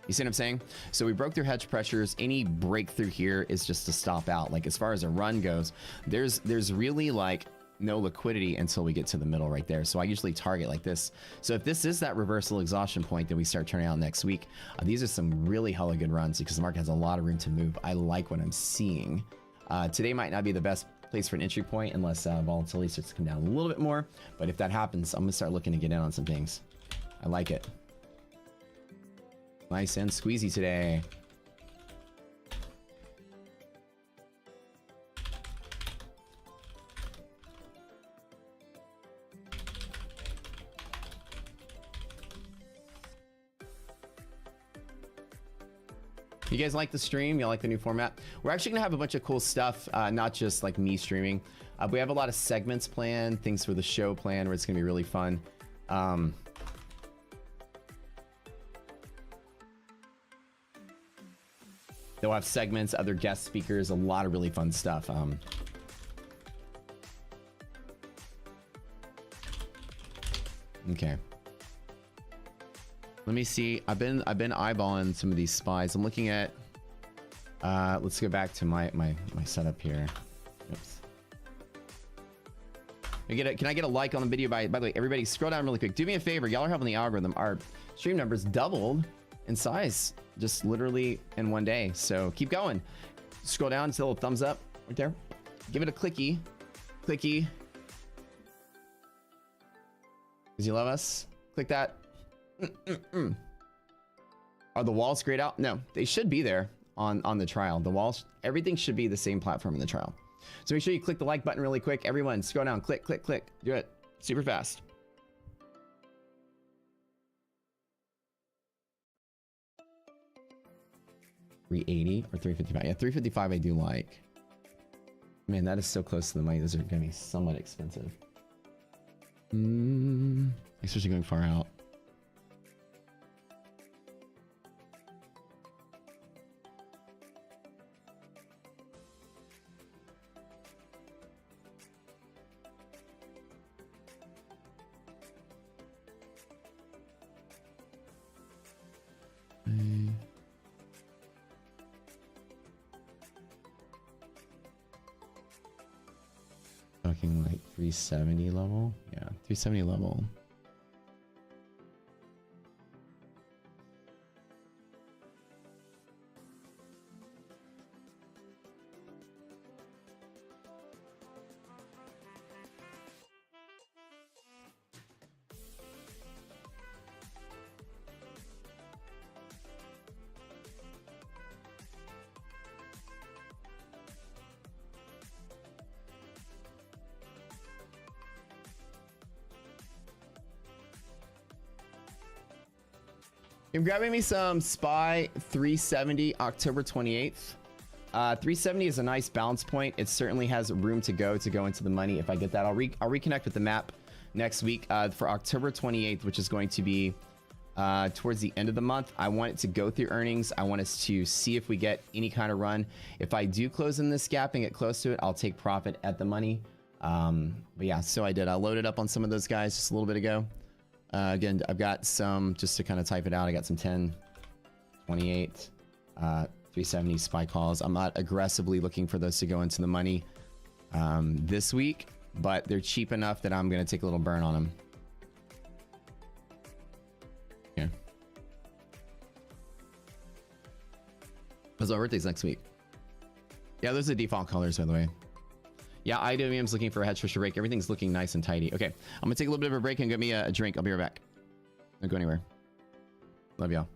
You see what I'm saying? So we broke through hedge pressures. Any breakthrough here is just to stop out. Like as far as a run goes, there's really like no liquidity until we get to the middle right there. So I usually target like this. So if this is that reversal exhaustion point that we start turning out next week, these are some really hella good runs because the market has a lot of room to move. I like what I'm seeing. Today might not be the best place for an entry point unless volatility starts to come down a little bit more. But if that happens, I'm gonna start looking to get in on some things. I like it. Nice and squeezy today. You guys like the stream? You like the new format? We're actually gonna have a bunch of cool stuff, not just like me streaming. We have a lot of segments planned, things for the show planned, where it's gonna be really fun. They'll have segments, other guest speakers, a lot of really fun stuff. Okay. Let me see. I've been eyeballing some of these spies. I'm looking at. Let's go back to my setup here. Oops. Can I get a like on the video? By the way, everybody, scroll down really quick. Do me a favor. Y'all are helping the algorithm. Our stream numbers doubled in size just literally in one day. So keep going. Scroll down. See a little thumbs up right there. Give it a clicky. Clicky. Because you love us. Click that. Are the walls grayed out? No, they should be there on the trial. The walls, everything should be the same platform in the trial. So make sure you click the like button really quick. Everyone, scroll down, click, click, click. Do it super fast. $380 or $355? Yeah, $355 I do like. Man, that is so close to the money. Those are going to be somewhat expensive. Especially going far out. Talking like 370 level. Yeah, 370 level. I'm grabbing me some SPY 370 October 28th. 370 is a nice balance point. It certainly has room to go into the money. If I get that, I'll reconnect with the map next week for October 28th, which is going to be towards the end of the month. I want it to go through earnings. I want us to see if we get any kind of run. If I do close in this gap and get close to it, I'll take profit at the money. But yeah, so I did. I loaded up on some of those guys just a little bit ago. Again, I've got some, just to kind of type it out, I got some 10, 28, 370 SPY calls. I'm not aggressively looking for those to go into the money this week, but they're cheap enough that I'm going to take a little burn on them. Yeah. Because my birthday's next week. Yeah, those are the default colors, by the way. Yeah, IWM's looking for a hedge fisher break. Everything's looking nice and tidy. Okay, I'm gonna take a little bit of a break and get me a drink. I'll be right back. Don't go anywhere. Love y'all.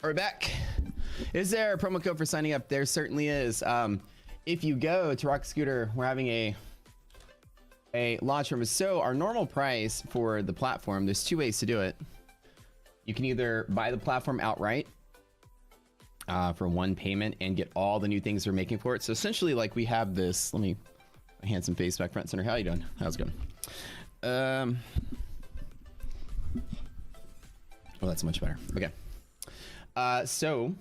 We're back. Is there a promo code for signing up? There certainly is. If you go to Rock Scooter, we're having a launch room. So our normal price for the platform, there's two ways to do it. You can either buy the platform outright for one payment and get all the new things we're making for it. So essentially, like, we have this. Let me handsome face back front center. How you doing? How's it going? Well, that's much better. Okay. So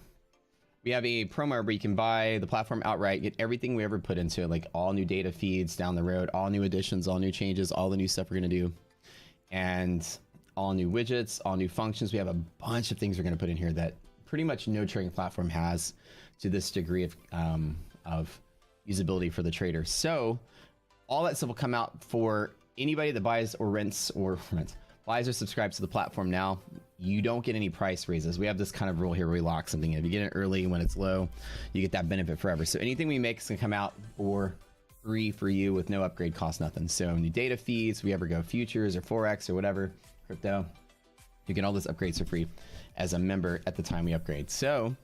we have a promo where you can buy the platform outright, get everything we ever put into it, like all new data feeds down the road, all new additions, all new changes, all the new stuff we're going to do, and all new widgets, all new functions. We have a bunch of things we're going to put in here that pretty much no trading platform has to this degree of usability for the trader. So all that stuff will come out for anybody that buys or buys or subscribes to the platform now. You don't get any price raises. We have this kind of rule here where we lock something in. If you get it early when it's low, you get that benefit forever. So anything we make is gonna come out for free for you with no upgrade cost, nothing. So new data feeds, we ever go futures or Forex or whatever, crypto, you get all those upgrades for free as a member at the time we upgrade. So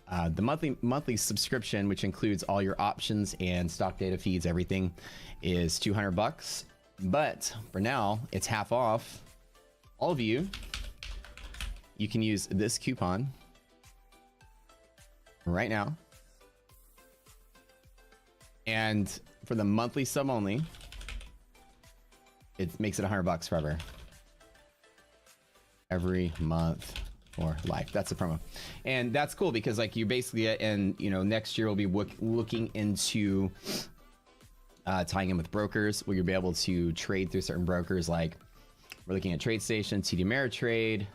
the monthly subscription, which includes all your options and stock data feeds, everything, is $200. But for now, it's half off. All of you can use this coupon right now, and for the monthly sub only, it makes it $100 forever, every month for life. That's a promo, and that's cool because, like, you basically, and you know, next year we'll be looking into tying in with brokers where you'll be able to trade through certain brokers. Like, we're looking at TradeStation, TD Ameritrade,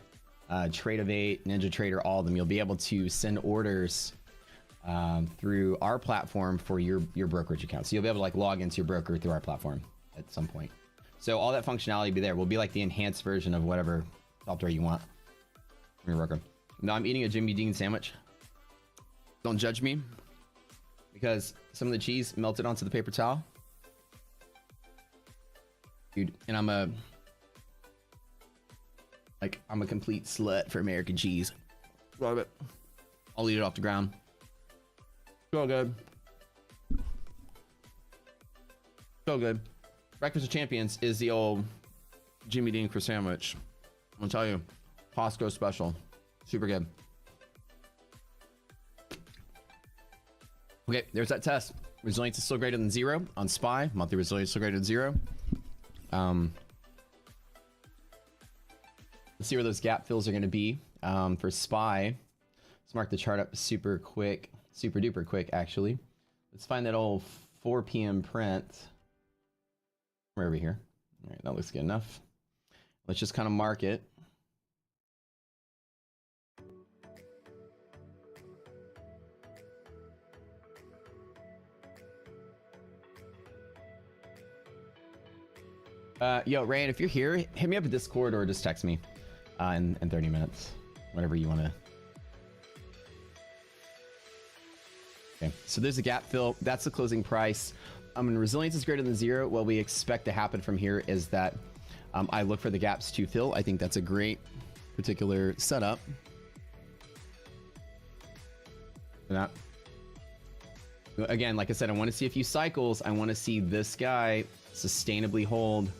Trade-of-8, NinjaTrader, all of them. You'll be able to send orders through our platform for your brokerage account. So you'll be able to, like, log into your broker through our platform at some point. So all that functionality will be there. We'll be like the enhanced version of whatever software you want from your broker. Now I'm eating a Jimmy Dean sandwich. Don't judge me because some of the cheese melted onto the paper towel. Dude, and I'm a complete slut for American cheese. Love it. I'll eat it off the ground. So good. So good. Breakfast of Champions is the old Jimmy Dean for sandwich. I'm gonna tell you, Costco special. Super good. Okay, there's that test. Resilience is still greater than 0 on SPY. Monthly resilience is still greater than 0. Let's see where those gap fills are going to be for SPY. Let's mark the chart up super quick, super duper quick, actually. Let's find that old 4 p.m. print. We're over here. All right, that looks good enough. Let's just kind of mark it. Yo, Ryan, if you're here, hit me up at Discord or just text me in 30 minutes, whatever you want to. Okay, so there's a gap fill. That's the closing price. When resilience is greater than 0, what we expect to happen from here is that I look for the gaps to fill. I think that's a great particular setup. That. Again, like I said, I want to see a few cycles. I want to see this guy sustainably hold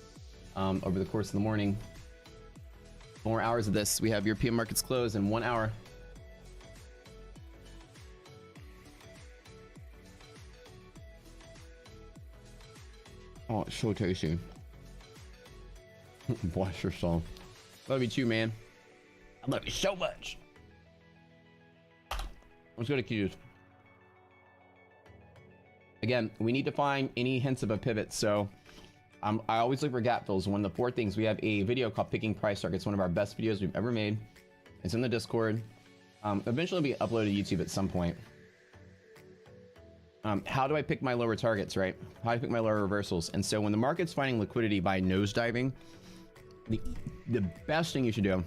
over the course of the morning. More hours of this. We have European markets closed in 1 hour. Oh, it's so tasty. Bless your soul. Love you too, man. I love you so much. Let's go to Q's. Again, we need to find any hints of a pivot. So I always look for gap fills. One of the 4 things, we have a video called Picking Price Targets, one of our best videos we've ever made. It's in the Discord. Eventually it'll be uploaded to YouTube at some point. How do I pick my lower targets, right? How do I pick my lower reversals? And so when the market's finding liquidity by nosediving, the best thing you should do,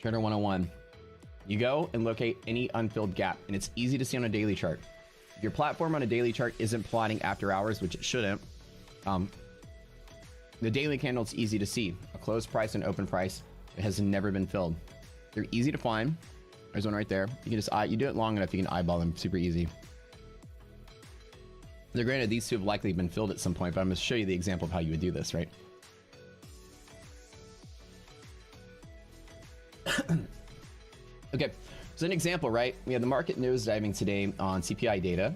Trader 101, you go and locate any unfilled gap. And it's easy to see on a daily chart. If your platform on a daily chart isn't plotting after hours, which it shouldn't, the daily candle, it's easy to see. A closed price and open price, it has never been filled. They're easy to find. There's one right there. You can just you do it long enough, you can eyeball them super easy. Now, granted, these two have likely been filled at some point, but I'm going to show you the example of how you would do this, right? Okay, so an example, right? We have the market nosediving today on CPI data.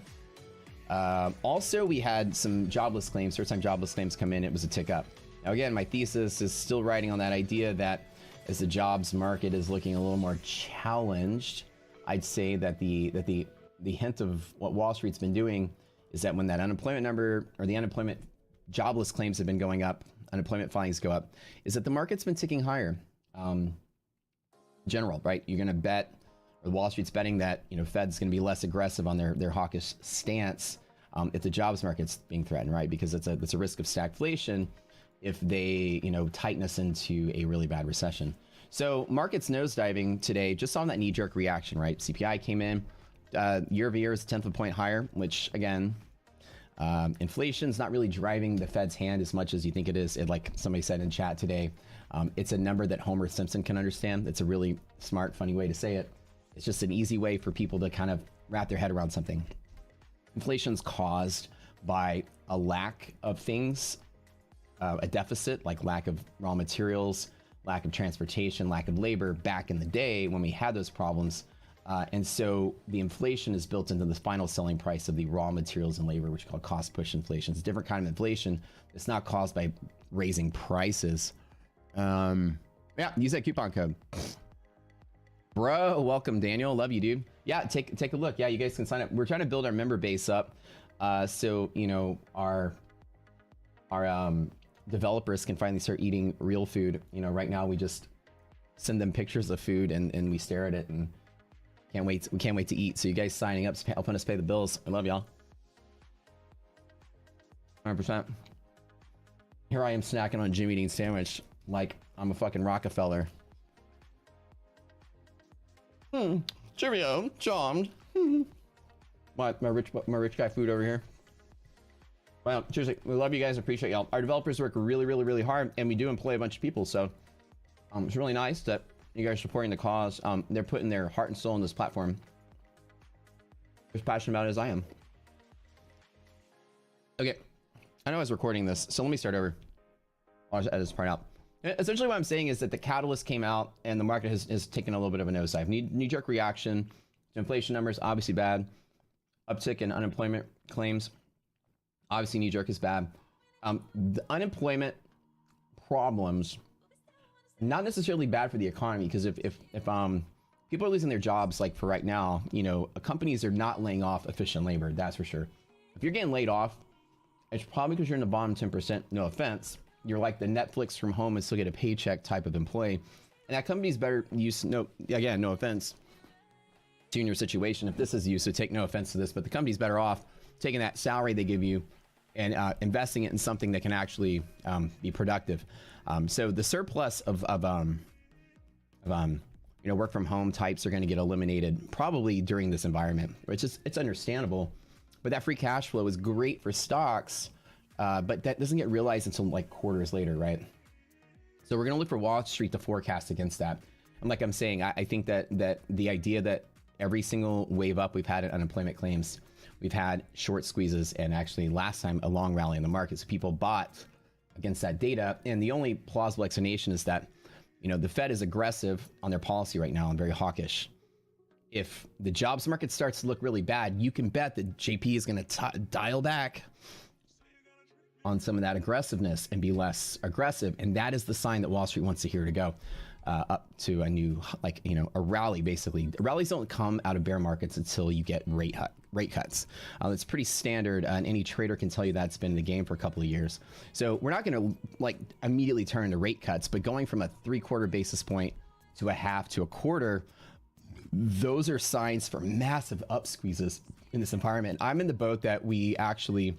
Also, we had some jobless claims, first-time jobless claims come in. It was a tick up. Now, again, my thesis is still riding on that idea that as the jobs market is looking a little more challenged, I'd say that the hint of what Wall Street's been doing is that when that unemployment number or the unemployment jobless claims have been going up, unemployment filings go up, is that the market's been ticking higher. General, right? You're going to bet, or Wall Street's betting that, you know, Fed's going to be less aggressive on their hawkish stance if the jobs market's being threatened, right? Because it's a risk of stagflation if they, you know, tighten us into a really bad recession. So markets nosediving today just on that knee-jerk reaction, right? CPI came in year over year is a tenth of a point higher, which again, inflation's not really driving the Fed's hand as much as you think it is. Like somebody said in chat today, it's a number that Homer Simpson can understand. It's a really smart, funny way to say it. It's just an easy way for people to kind of wrap their head around something. Inflation's caused by a lack of things, a deficit, like lack of raw materials, lack of transportation, lack of labor back in the day when we had those problems. And so the inflation is built into the final selling price of the raw materials and labor, which is called cost push inflation. It's a different kind of inflation. It's not caused by raising prices. Yeah, use that coupon code. Bro, welcome, Daniel. Love you, dude. Yeah, take a look. Yeah, you guys can sign up. We're trying to build our member base up. So, you know, our developers can finally start eating real food. You know, right now we just send them pictures of food and we stare at it and we can't wait to eat. So you guys signing up, helping us pay the bills. I love y'all. 100%. Here I am snacking on a Jimmy Dean sandwich like I'm a fucking Rockefeller. Cheerio, charmed. What, my rich guy food over here. Well, seriously, we love you guys. Appreciate y'all. Our developers work really hard, and we do employ a bunch of people. So it's really nice that you guys are supporting the cause. They're putting their heart and soul in this platform. As passionate about it as I am. Okay, I know I was recording this, so let me start over. I'll just edit this part out. Essentially what I'm saying is that the catalyst came out and the market has taken a little bit of a nosedive. Knee-jerk reaction to inflation numbers, obviously bad. Uptick in unemployment claims, obviously knee-jerk is bad. The unemployment problems, not necessarily bad for the economy, because if people are losing their jobs, like for right now, you know, companies are not laying off efficient labor, that's for sure. If you're getting laid off, it's probably because you're in the bottom 10%, no offense. You're like the Netflix from home and still get a paycheck type of employee. And that company's better use, no offense to you in your situation. If this is you, so take no offense to this, but the company's better off taking that salary they give you and investing it in something that can actually be productive. So the surplus of you know, work from home types are going to get eliminated probably during this environment, which is, it's understandable. But that free cash flow is great for stocks. But that doesn't get realized until like quarters later, right? So we're going to look for Wall Street to forecast against that. And like I'm saying, I think that the idea that every single wave up we've had in unemployment claims, we've had short squeezes, and actually last time a long rally in the market. So people bought against that data. And the only plausible explanation is that, you know, the Fed is aggressive on their policy right now and very hawkish. If the jobs market starts to look really bad, you can bet that JP is going to dial back on some of that aggressiveness and be less aggressive. And that is the sign that Wall Street wants to hear to go up to a new, like, you know, a rally. Basically, rallies don't come out of bear markets until you get rate cuts. It's pretty standard, and any trader can tell you that's been the game for a couple of years. So we're not going to like immediately turn to rate cuts, but going from a 3/4 basis point to a half to a quarter, those are signs for massive up squeezes in this environment. I'm in the boat that we actually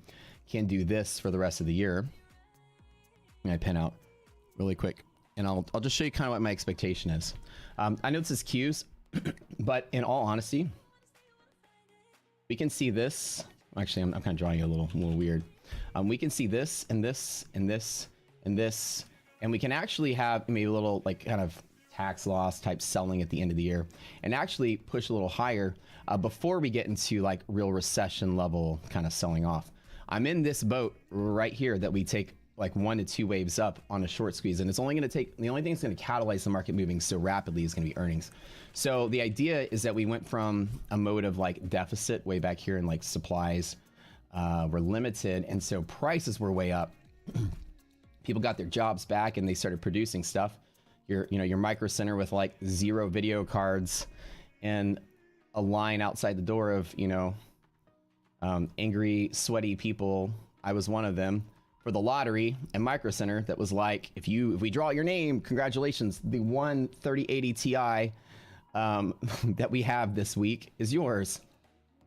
can do this for the rest of the year. I pen out really quick, and I'll just show you kind of what my expectation is. I know this is Q's, but in all honesty, we can see this. Actually, I'm kind of drawing it a little weird. We can see this and this and this and this, and we can actually have maybe a little like kind of tax loss type selling at the end of the year and actually push a little higher before we get into like real recession level kind of selling off. I'm in this boat right here that we take like 1 to 2 waves up on a short squeeze, and it's only going to take, the only thing that's going to catalyze the market moving so rapidly is going to be earnings. So the idea is that we went from a mode of like deficit way back here, and like supplies were limited, and so prices were way up. People got their jobs back and they started producing stuff. Your micro center with like 0 video cards and a line outside the door of angry, sweaty people. I was one of them for the lottery and micro center that was like, if we draw your name, congratulations, the 3080 Ti that we have this week is yours.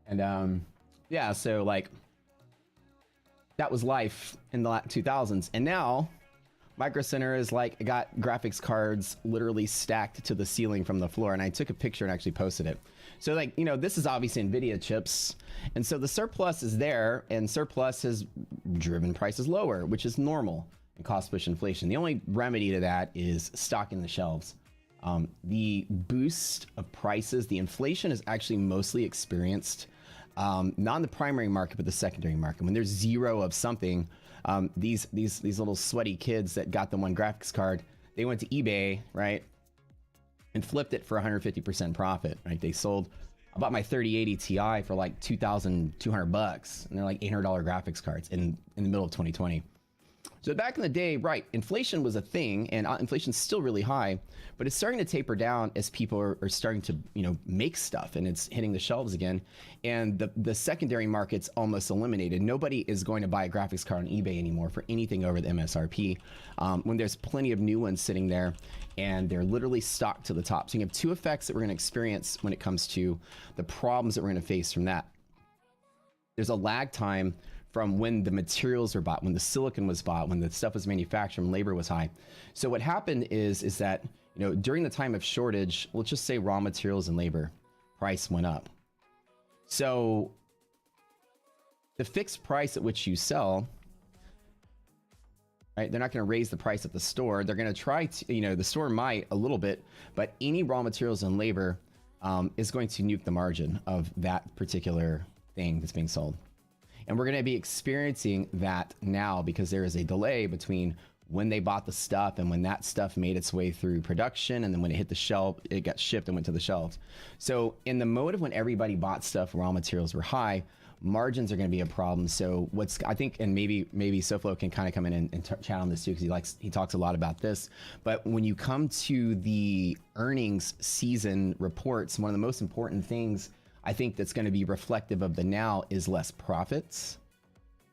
And yeah, so like that was life in the 2000s, and now Micro Center is like got graphics cards literally stacked to the ceiling from the floor, and I took a picture and actually posted it. So like, this is obviously NVIDIA chips, and so the surplus is there, and surplus has driven prices lower, which is normal in cost push inflation. The only remedy to that is stocking the shelves. The boost of prices, the inflation is actually mostly experienced not in the primary market, but the secondary market. When there's 0 of something, these little sweaty kids that got the one graphics card, they went to eBay, right, and flipped it for 150% profit, right? They sold, I bought my 3080 Ti for like $2,200, and they're like $800 graphics cards in the middle of 2020. So back in the day, right, inflation was a thing, and inflation's still really high, but it's starting to taper down as people are starting to, make stuff, and it's hitting the shelves again. And the secondary market's almost eliminated. Nobody is going to buy a graphics card on eBay anymore for anything over the MSRP, when there's plenty of new ones sitting there, and they're literally stocked to the top. So you have 2 effects that we're going to experience when it comes to the problems that we're going to face from that. There's a lag time from when the materials were bought, when the silicon was bought, when the stuff was manufactured, when labor was high. So what happened is that, during the time of shortage, let's just say raw materials and labor, price went up. So the fixed price at which you sell, right, they're not going to raise the price at the store. They're going to try to, the store might a little bit, but any raw materials and labor is going to nuke the margin of that particular thing that's being sold. And we're going to be experiencing that now because there is a delay between when they bought the stuff and when that stuff made its way through production, and then when it hit the shelf, it got shipped and went to the shelves. So in the mode of when everybody bought stuff, raw materials were high, margins are going to be a problem. So I think, and maybe SoFlo can kind of come in and chat on this too, because he talks a lot about this. But when you come to the earnings season reports, one of the most important things I think that's going to be reflective of the now is less profits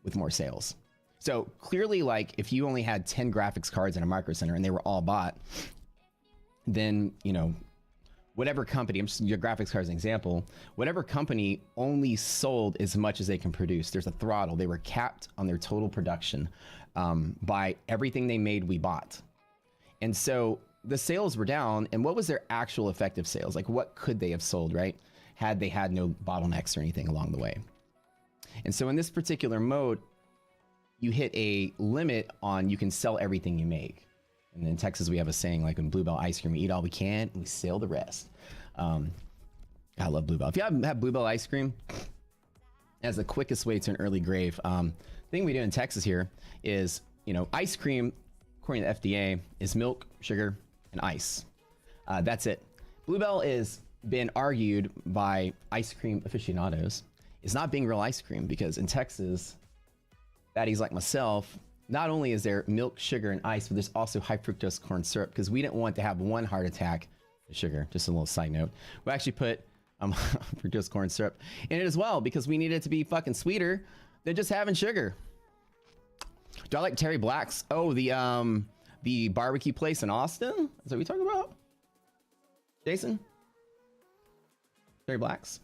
with more sales. So clearly, like if you only had 10 graphics cards in a micro center and they were all bought, then, whatever company, I'm just your graphics card as an example, whatever company only sold as much as they can produce. There's a throttle. They were capped on their total production by everything they made, we bought. And so the sales were down. And what was their actual effective sales? Like what could they have sold, right? Had they had no bottlenecks or anything along the way. And so in this particular mode, you hit a limit on you can sell everything you make. And in Texas, we have a saying like in Bluebell ice cream, we eat all we can and we sell the rest. I love Bluebell. If you haven't had Bluebell ice cream, as the quickest way to an early grave, the thing we do in Texas here is, ice cream, according to the FDA, is milk, sugar, and ice. That's it. Bluebell is been argued by ice cream aficionados is not being real ice cream, because in Texas, fatties like myself, not only is there milk, sugar, and ice, but there's also high fructose corn syrup, because we didn't want to have one heart attack with sugar. Just a little side note. We actually put fructose corn syrup in it as well, because we needed it to be fucking sweeter than just having sugar. Do I like Terry Black's? Oh, the barbecue place in Austin? Is that what we talking about? Jason? Terry Black's?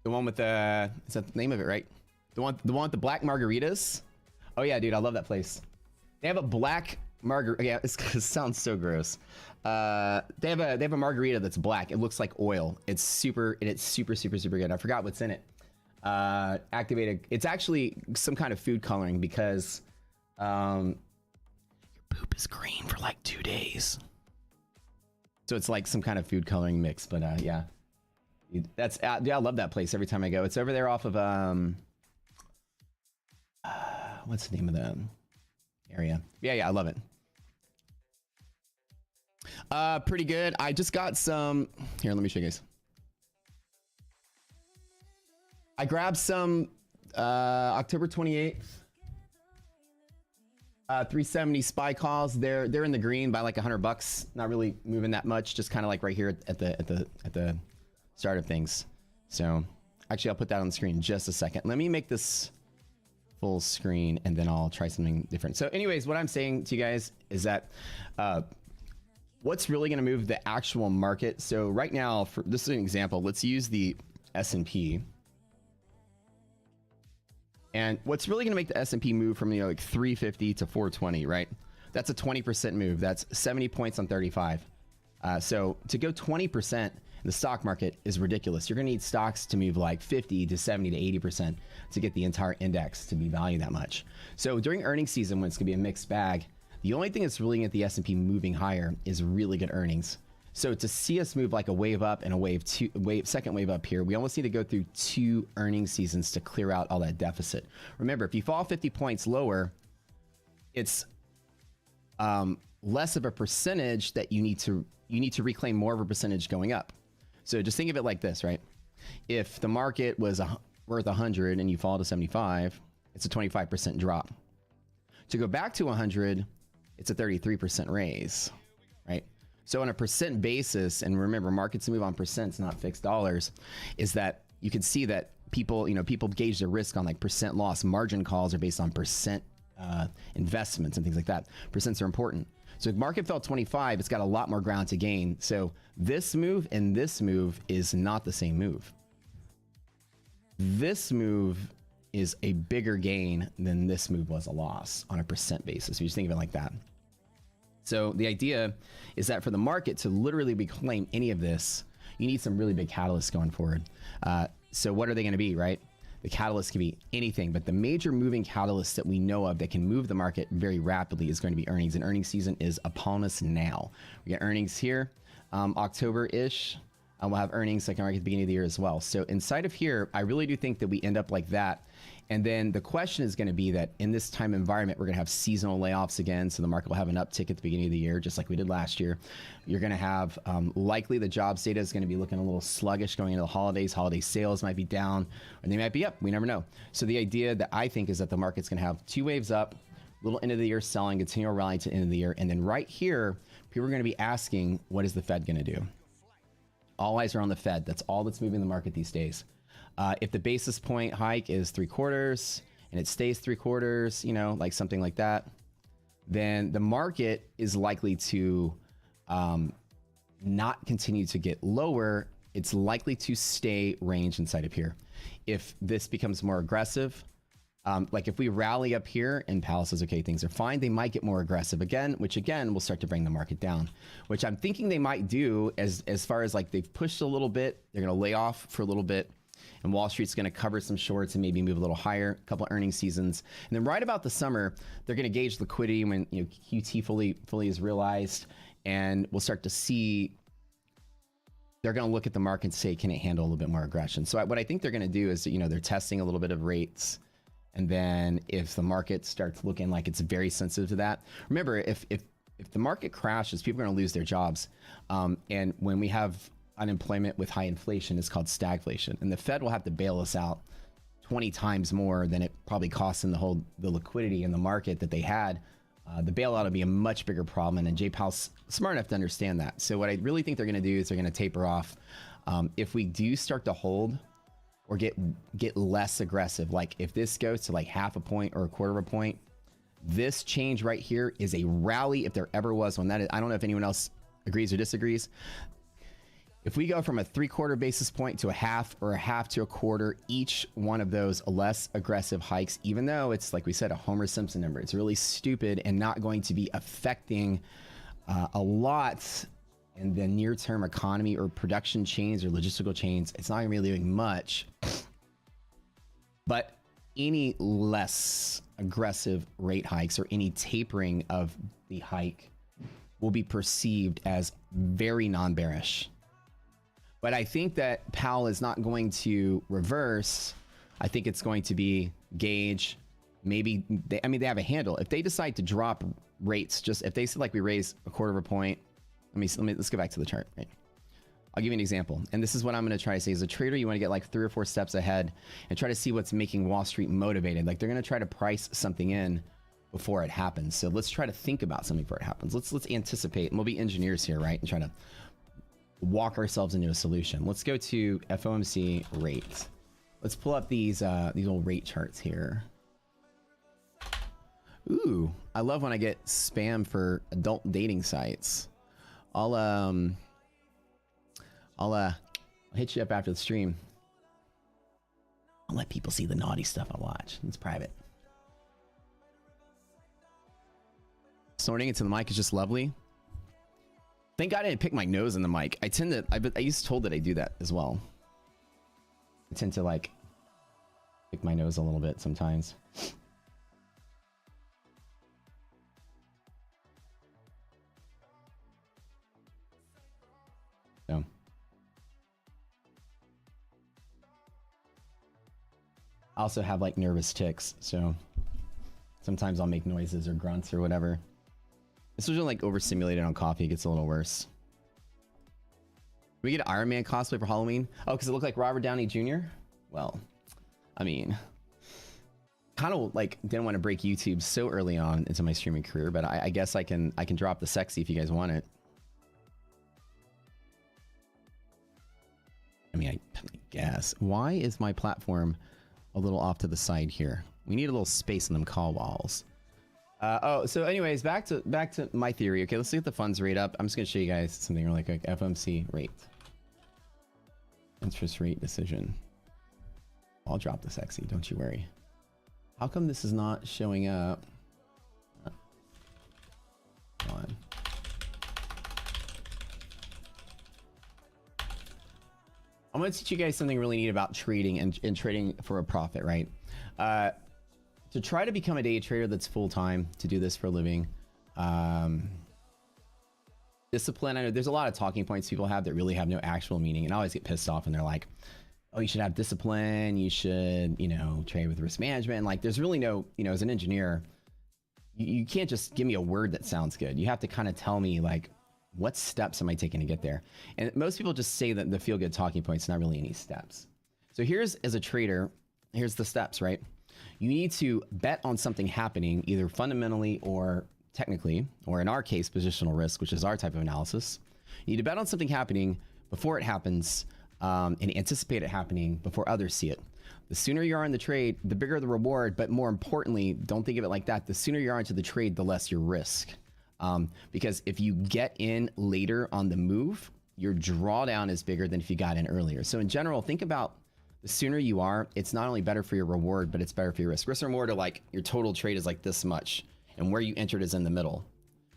The one with the, is that the name of it, right? The one with the black margaritas? Oh yeah, dude, I love that place. They have a black margarita. Yeah, it sounds so gross. They have a margarita that's black. It looks like oil. It's super good. I forgot what's in it. Activated. It's actually some kind of food coloring, because poop is green for like 2 days. So it's like some kind of food coloring mix, but yeah. That's yeah, I love that place every time I go. It's over there off of what's the name of the area? Yeah, I love it. Pretty good. I just got some here, let me show you guys. I grabbed some October 28th 370 SPY calls. They're in the green by like $100. Not really moving that much, just kind of like right here at the start of things. So actually I'll put that on the screen in just a second. Let me make this full screen and then I'll try something different. So anyways, what I'm saying to you guys is that what's really going to move the actual market. So right now, for this is an example, let's use the S&P. And what's really going to make the S&P move from, like 350 to 420, right? That's a 20% move. That's 70 points on 35. So to go 20% in the stock market is ridiculous. You're going to need stocks to move like 50 to 70 to 80% to get the entire index to be valued that much. So during earnings season, when it's going to be a mixed bag, the only thing that's really going to get the S&P moving higher is really good earnings. So to see us move like a wave up and a second wave up here, we almost need to go through 2 earnings seasons to clear out all that deficit. Remember, if you fall 50 points lower, it's less of a percentage that you need to reclaim more of a percentage going up. So just think of it like this, right? If the market was worth 100 and you fall to 75, it's a 25% drop. To go back to 100, it's a 33% raise, right? So on a percent basis, and remember, markets move on percents, not fixed dollars, is that you can see that people gauge their risk on like percent loss. Margin calls are based on percent investments and things like that. Percents are important. So if market fell 25, it's got a lot more ground to gain. So this move and this move is not the same move. This move is a bigger gain than this move was a loss on a percent basis. You just think of it like that. So the idea is that for the market to literally reclaim any of this, you need some really big catalysts going forward. So what are they going to be, right? The catalyst can be anything, but the major moving catalyst that we know of that can move the market very rapidly is going to be earnings, and earnings season is upon us now. We got earnings here, October-ish. We'll have earnings like at the beginning of the year as well. So inside of here, I really do think that we end up like that. And then the question is going to be that in this time environment, we're going to have seasonal layoffs again. So the market will have an uptick at the beginning of the year, just like we did last year. You're going to have likely the jobs data is going to be looking a little sluggish going into the holidays. Holiday sales might be down or they might be up. We never know. So the idea that I think is that the market's going to have 2 waves up, little end of the year selling, continual rally to the end of the year. And then right here, people are going to be asking, what is the Fed going to do? All eyes are on the Fed. That's all that's moving the market these days. If the basis point hike is 3/4 and it stays 3/4, like something like that, then the market is likely to not continue to get lower. It's likely to stay range inside of here. If this becomes more aggressive, like if we rally up here and Powell says, okay, things are fine, they might get more aggressive again, which again will start to bring the market down, which I'm thinking they might do as far as like they've pushed a little bit, they're going to lay off for a little bit, and Wall Street's going to cover some shorts and maybe move a little higher, a couple of earnings seasons. And then right about the summer, they're going to gauge liquidity when QT fully is realized, and we'll start to see they're going to look at the market and say, can it handle a little bit more aggression? So what I think they're going to do is, they're testing a little bit of rates. And then if the market starts looking like it's very sensitive to that, remember, if the market crashes, people are going to lose their jobs. And when we have unemployment with high inflation, it's called stagflation. And the Fed will have to bail us out 20 times more than it probably costs in the liquidity in the market that they had. The bailout will be a much bigger problem. And Jay Powell's smart enough to understand that. So what I really think they're going to do is they're going to taper off. If we do start to hold or get less aggressive, like if this goes to like 1/2 point or 1/4 point, this change right here is a rally if there ever was one. That is, I don't know if anyone else agrees or disagrees. If we go from a 3/4 basis point to a 1/2 or a 1/2 to a 1/4, each one of those less aggressive hikes, even though it's like we said, a Homer Simpson number, it's really stupid and not going to be affecting a lot in the near-term economy or production chains or logistical chains. It's not really doing much, but any less aggressive rate hikes or any tapering of the hike will be perceived as very non-bearish. But I think that Powell is not going to reverse. I think it's going to be gauge. Maybe they have a handle. If they decide to drop rates, just if they said like we raise a quarter of a point, let's go back to the chart. Right, I'll give you an example. And this is what I'm going to try to say. As a trader, you want to get like 3 or 4 steps ahead and try to see what's making Wall Street motivated. Like they're going to try to price something in before it happens. So let's try to think about something before it happens. Let's anticipate, and we'll be engineers here, right? And try to walk ourselves into a solution. Let's go to FOMC rate. Let's pull up these old rate charts here. Ooh, I love when I get spam for adult dating sites. I'll hit you up after the stream. I'll let people see the naughty stuff I watch. It's private. Snorting into the mic is just lovely. Thank God I didn't pick my nose in the mic. I used told that I do that as well. I tend to like pick my nose a little bit sometimes. So. I also have like nervous tics, so sometimes I'll make noises or grunts or whatever. This was like overstimulated on coffee. It gets a little worse. We get an Iron Man cosplay for Halloween. Oh, because it looked like Robert Downey Jr. Well, I mean, kind of like didn't want to break YouTube so early on into my streaming career, but I guess I can drop the sexy if you guys want it. I mean, I guess. Why is my platform a little off to the side here? We need a little space in them call walls. So anyways, back to my theory. Okay, let's get the funds rate up. I'm just gonna show you guys something really quick. FOMC rate, interest rate decision. I'll drop the sexy, don't you worry. How come this is not showing up? Come on. I'm gonna teach you guys something really neat about trading and trading for a profit, right? To try to become a day trader that's full-time, to do this for a living, discipline. I know there's a lot of talking points people have that really have no actual meaning, and I always get pissed off when they're like, oh, you should have discipline, you should, trade with risk management. And like, there's really no, as an engineer, you can't just give me a word that sounds good. You have to kind of tell me like, what steps am I taking to get there? And most people just say that the feel good talking points, not really any steps. So here's, as a trader, here's the steps, right? You need to bet on something happening either fundamentally or technically, or in our case, positional risk, which is our type of analysis. You need to bet on something happening before it happens, and anticipate it happening before others see it. The sooner you are in the trade, the bigger the reward, but more importantly, don't think of it like that. The sooner you are into the trade, the less your risk. Because if you get in later on the move, your drawdown is bigger than if you got in earlier. So in general, think about the sooner you are, it's not only better for your reward, but it's better for your risk. Risk or reward are like your total trade is like this much, and where you entered is in the middle,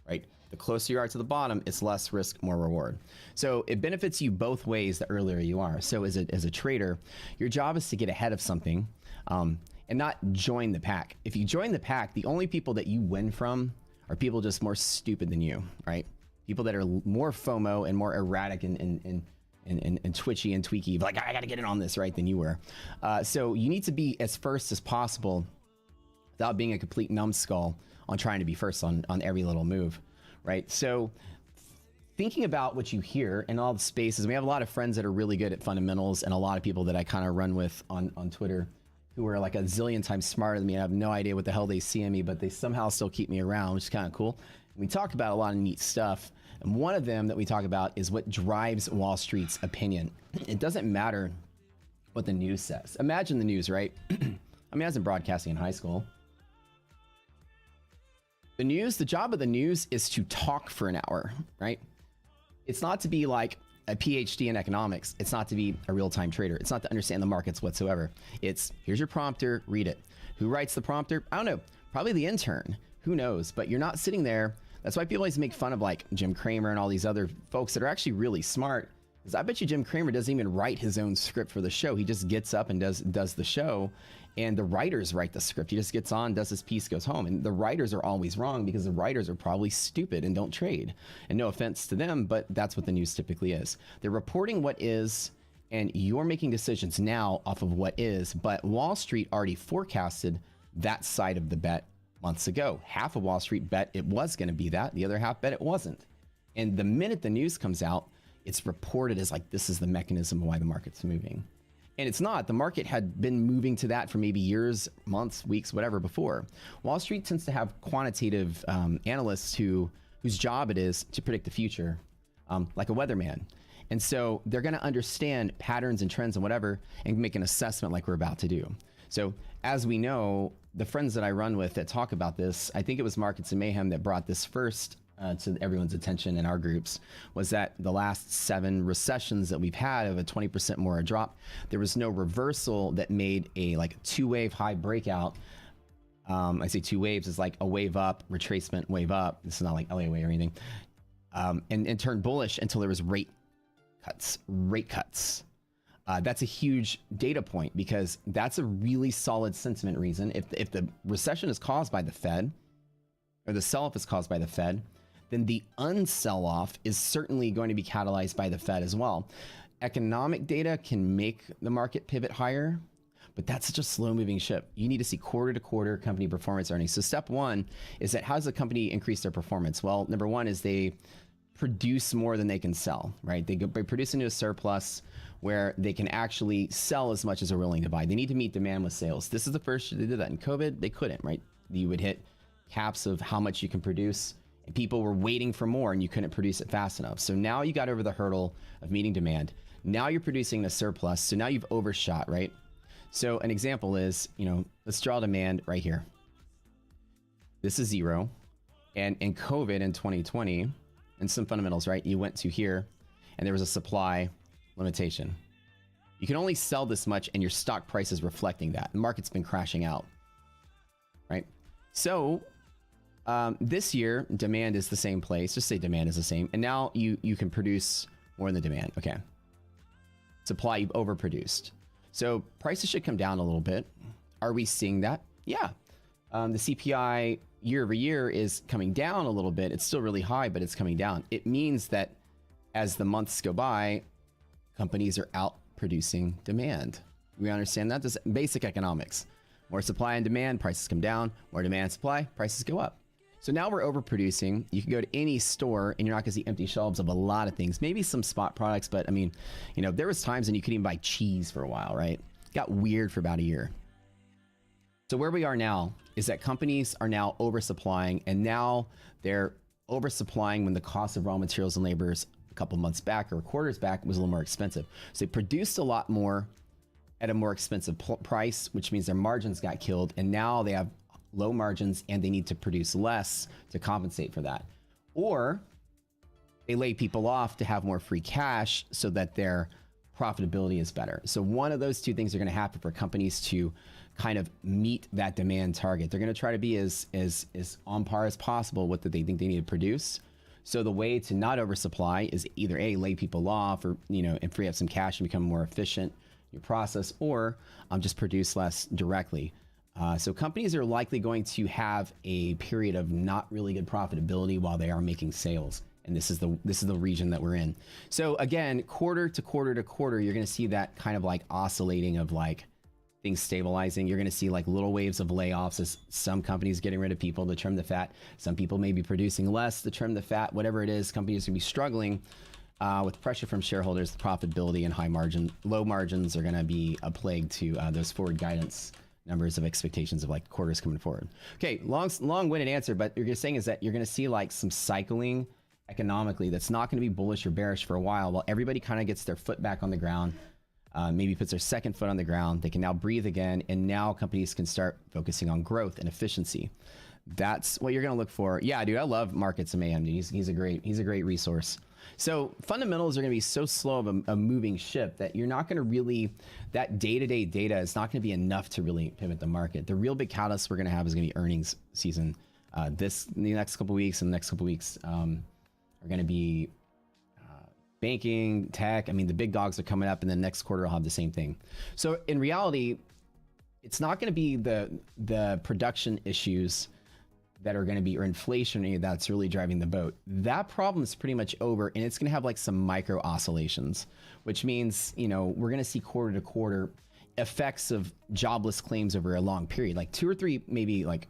right? The closer you are to the bottom, it's less risk, more reward. So it benefits you both ways the earlier you are. So as a trader, your job is to get ahead of something and not join the pack. If you join the pack, the only people that you win from are people just more stupid than you, right? People that are more FOMO and more erratic and twitchy and tweaky, like, I gotta get in on this, right, than you were. So you need to be as first as possible without being a complete numbskull on trying to be first on every little move, right? So thinking about what you hear in all the spaces, we have a lot of friends that are really good at fundamentals and a lot of people that I kind of run with on Twitter who are like a zillion times smarter than me. I have no idea what the hell they see in me, but they somehow still keep me around, which is kind of cool. We talk about a lot of neat stuff. And one of them that we talk about is what drives Wall Street's opinion. It doesn't matter what the news says. Imagine the news, right? I mean, I was in broadcasting in high school. The news, the job of the news is to talk for an hour, right? It's not to be like a PhD in economics. It's not to be a real-time trader. It's not to understand the markets whatsoever. It's, here's your prompter, read it. Who writes the prompter? I don't know. Probably the intern. Who knows? But you're not sitting there. That's why people always make fun of like Jim Cramer and all these other folks that are actually really smart. Because I bet you Jim Cramer doesn't even write his own script for the show. He just gets up and does the show, and the writers write the script. He just gets on, does his piece, goes home. And the writers are always wrong because the writers are probably stupid and don't trade. And no offense to them, but that's what the news typically is. They're reporting what is, and you're making decisions now off of what is, but Wall Street already forecasted that side of the bet months ago. Half of Wall Street bet it was going to be that. The other half bet it wasn't. And the minute the news comes out, it's reported as like, this is the mechanism why the market's moving. And it's not. The market had been moving to that for maybe years, months, weeks, whatever before. Wall Street tends to have quantitative analysts whose job it is to predict the future, like a weatherman. And so they're going to understand patterns and trends and whatever and make an assessment like we're about to do. So as we know, the friends that I run with that talk about this, I think it was Markets and Mayhem that brought this first to everyone's attention in our groups, was that the last 7 recessions that we've had of a 20% more a drop, there was no reversal that made a like 2-wave high breakout. I say 2 waves is like a wave up, retracement, wave up. This is not like LA wave or anything. And turned bullish until there was rate cuts. That's a huge data point because that's a really solid sentiment reason. If the recession is caused by the Fed, or the sell-off is caused by the Fed, then the unsell-off is certainly going to be catalyzed by the Fed as well. Economic data can make the market pivot higher, but that's such a slow-moving ship. You need to see quarter-to-quarter company performance earnings. So step one is that how does the company increase their performance? Well, number one is they produce more than they can sell, right? They produce into a surplus where they can actually sell as much as they're willing to buy. They need to meet demand with sales. This is the first year they did that. In COVID, they couldn't, right? You would hit caps of how much you can produce, and people were waiting for more and you couldn't produce it fast enough. So now you got over the hurdle of meeting demand. Now you're producing a surplus. So now you've overshot, right? So an example is, let's draw demand right here. This is 0. And in COVID in 2020, and some fundamentals, right? You went to here and there was a supply limitation. You can only sell this much and your stock price is reflecting that. The market's been crashing out, right? So this year, demand is the same place. Just say demand is the same. And now you can produce more than the demand. Okay. Supply, you've overproduced. So prices should come down a little bit. Are we seeing that? Yeah. The CPI year over year is coming down a little bit. It's still really high, but it's coming down. It means that as the months go by, companies are out producing demand. We understand that. This is basic economics. More supply and demand, prices come down. More demand and supply, prices go up. So now we're overproducing. You can go to any store and you're not going to see empty shelves of a lot of things. Maybe some spot products, but I mean, there was times when you couldn't even buy cheese for a while, right? It got weird for about a year. So where we are now is that companies are now oversupplying, and now they're oversupplying when the cost of raw materials and labor a couple months back or quarters back was a little more expensive. So they produced a lot more at a more expensive price, which means their margins got killed, and now they have low margins and they need to produce less to compensate for that. Or they lay people off to have more free cash so that their profitability is better. So one of those two things are going to happen for companies to kind of meet that demand target. They're going to try to be as on par as possible with what they think they need to produce. So the way to not oversupply is either A, lay people off, or and free up some cash and become more efficient in your process, or just produce less directly. So companies are likely going to have a period of not really good profitability while they are making sales. And this is the region that we're in. So again, quarter to quarter to quarter, you're going to see that kind of like oscillating of like things stabilizing. You're going to see like little waves of layoffs as some companies getting rid of people to trim the fat. Some people may be producing less to trim the fat. Whatever it is, companies are going to be struggling with pressure from shareholders. The profitability and low margins are going to be a plague to those forward guidance numbers of expectations of like quarters coming forward. Okay, long-winded answer, but what you're saying is that you're going to see like some cycling economically that's not going to be bullish or bearish for a while everybody kind of gets their foot back on the ground, maybe puts their second foot on the ground. They can now breathe again, and now companies can start focusing on growth and efficiency. That's what you're going to look for. Yeah, dude, I love Markets and Mayhem. He's a great resource. So fundamentals are going to be so slow of a moving ship that you're not going to really, that day-to-day data is not going to be enough to really pivot the market. The real big catalyst we're going to have is going to be earnings season. The next couple weeks and the next couple weeks are going to be banking, tech. I mean, the big dogs are coming up, and then next quarter I'll have the same thing. So in reality, it's not going to be the production issues that are going to be, or inflation that's really driving the boat. That problem is pretty much over, and it's going to have like some micro oscillations, which means, you know, we're going to see quarter to quarter effects of jobless claims over a long period, like 2 or 3 maybe like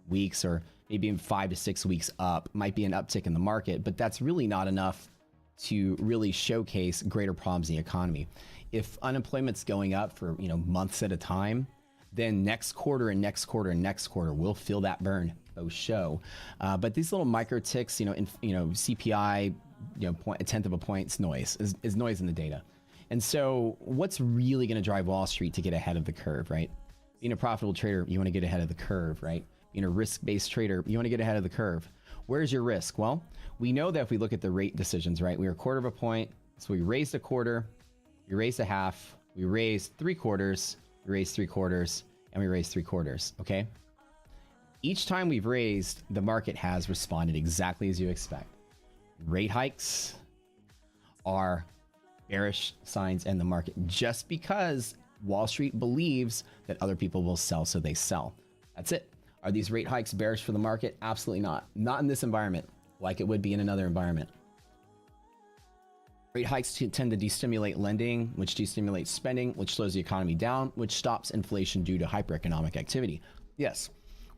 weeks, or maybe even 5 to 6 weeks up might be an uptick in the market, but that's really not enough to really showcase greater problems in the economy. If unemployment's going up for, you know, months at a time, then next quarter and next quarter and next quarter will feel that burn. Oh, show. But these little micro ticks, you know, CPI, you know, a tenth of a point, it's noise, is noise in the data. And so what's really going to drive Wall Street to get ahead of the curve, right? Being a profitable trader, you want to get ahead of the curve, right? Being a risk-based trader, you want to get ahead of the curve. Where's your risk? Well, we know that if we look at the rate decisions, right? We were a quarter of a point. So we raised a quarter, we raised a half, we raised 3/4, we raised 3/4, and we raised 3/4, okay? Each time we've raised, the market has responded exactly as you expect. Rate hikes are bearish signs in the market just because Wall Street believes that other people will sell, so they sell. That's it. Are these rate hikes bearish for the market? Absolutely not. Not in this environment, like it would be in another environment. Rate hikes tend to destimulate lending, which destimulates spending, which slows the economy down, which stops inflation due to hypereconomic activity. Yes,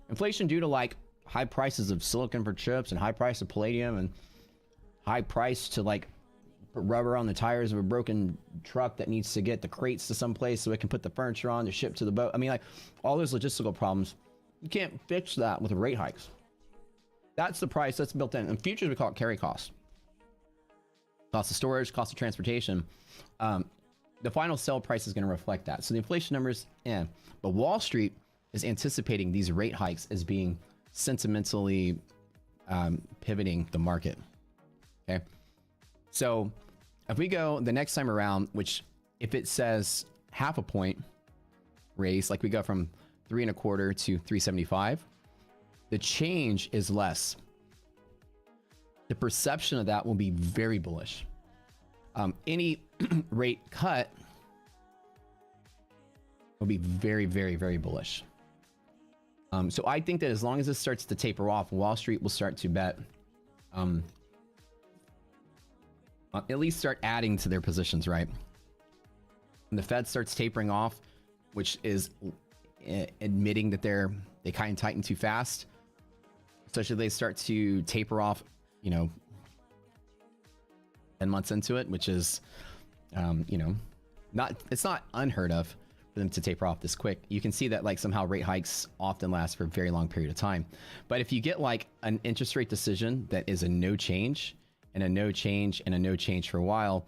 inflation due to like high prices of silicon for chips and high price of palladium and high price to like put rubber on the tires of a broken truck that needs to get the crates to someplace so it can put the furniture on to ship to the boat. I mean, like all those logistical problems, you can't fix that with rate hikes. That's the price that's built in. In futures, we call it carry cost. Cost of storage, cost of transportation. The final sell price is going to reflect that. So the inflation numbers, yeah. But Wall Street is anticipating these rate hikes as being sentimentally pivoting the market. Okay. So if we go the next time around, which if it says half a point raise, like we go from 3 1/4 to 375, the change is less. The perception of that will be very bullish. Any rate cut will be very, very, very bullish. So I think that as long as this starts to taper off, Wall Street will start to bet, at least start adding to their positions, right? When the Fed starts tapering off, which is admitting that they kind of tighten too fast, especially if they start to taper off, you know, 10 months into it, which is, you know, it's not unheard of for them to taper off this quick. You can see that like somehow rate hikes often last for a very long period of time. But if you get like an interest rate decision that is a no change and a no change and a no change for a while,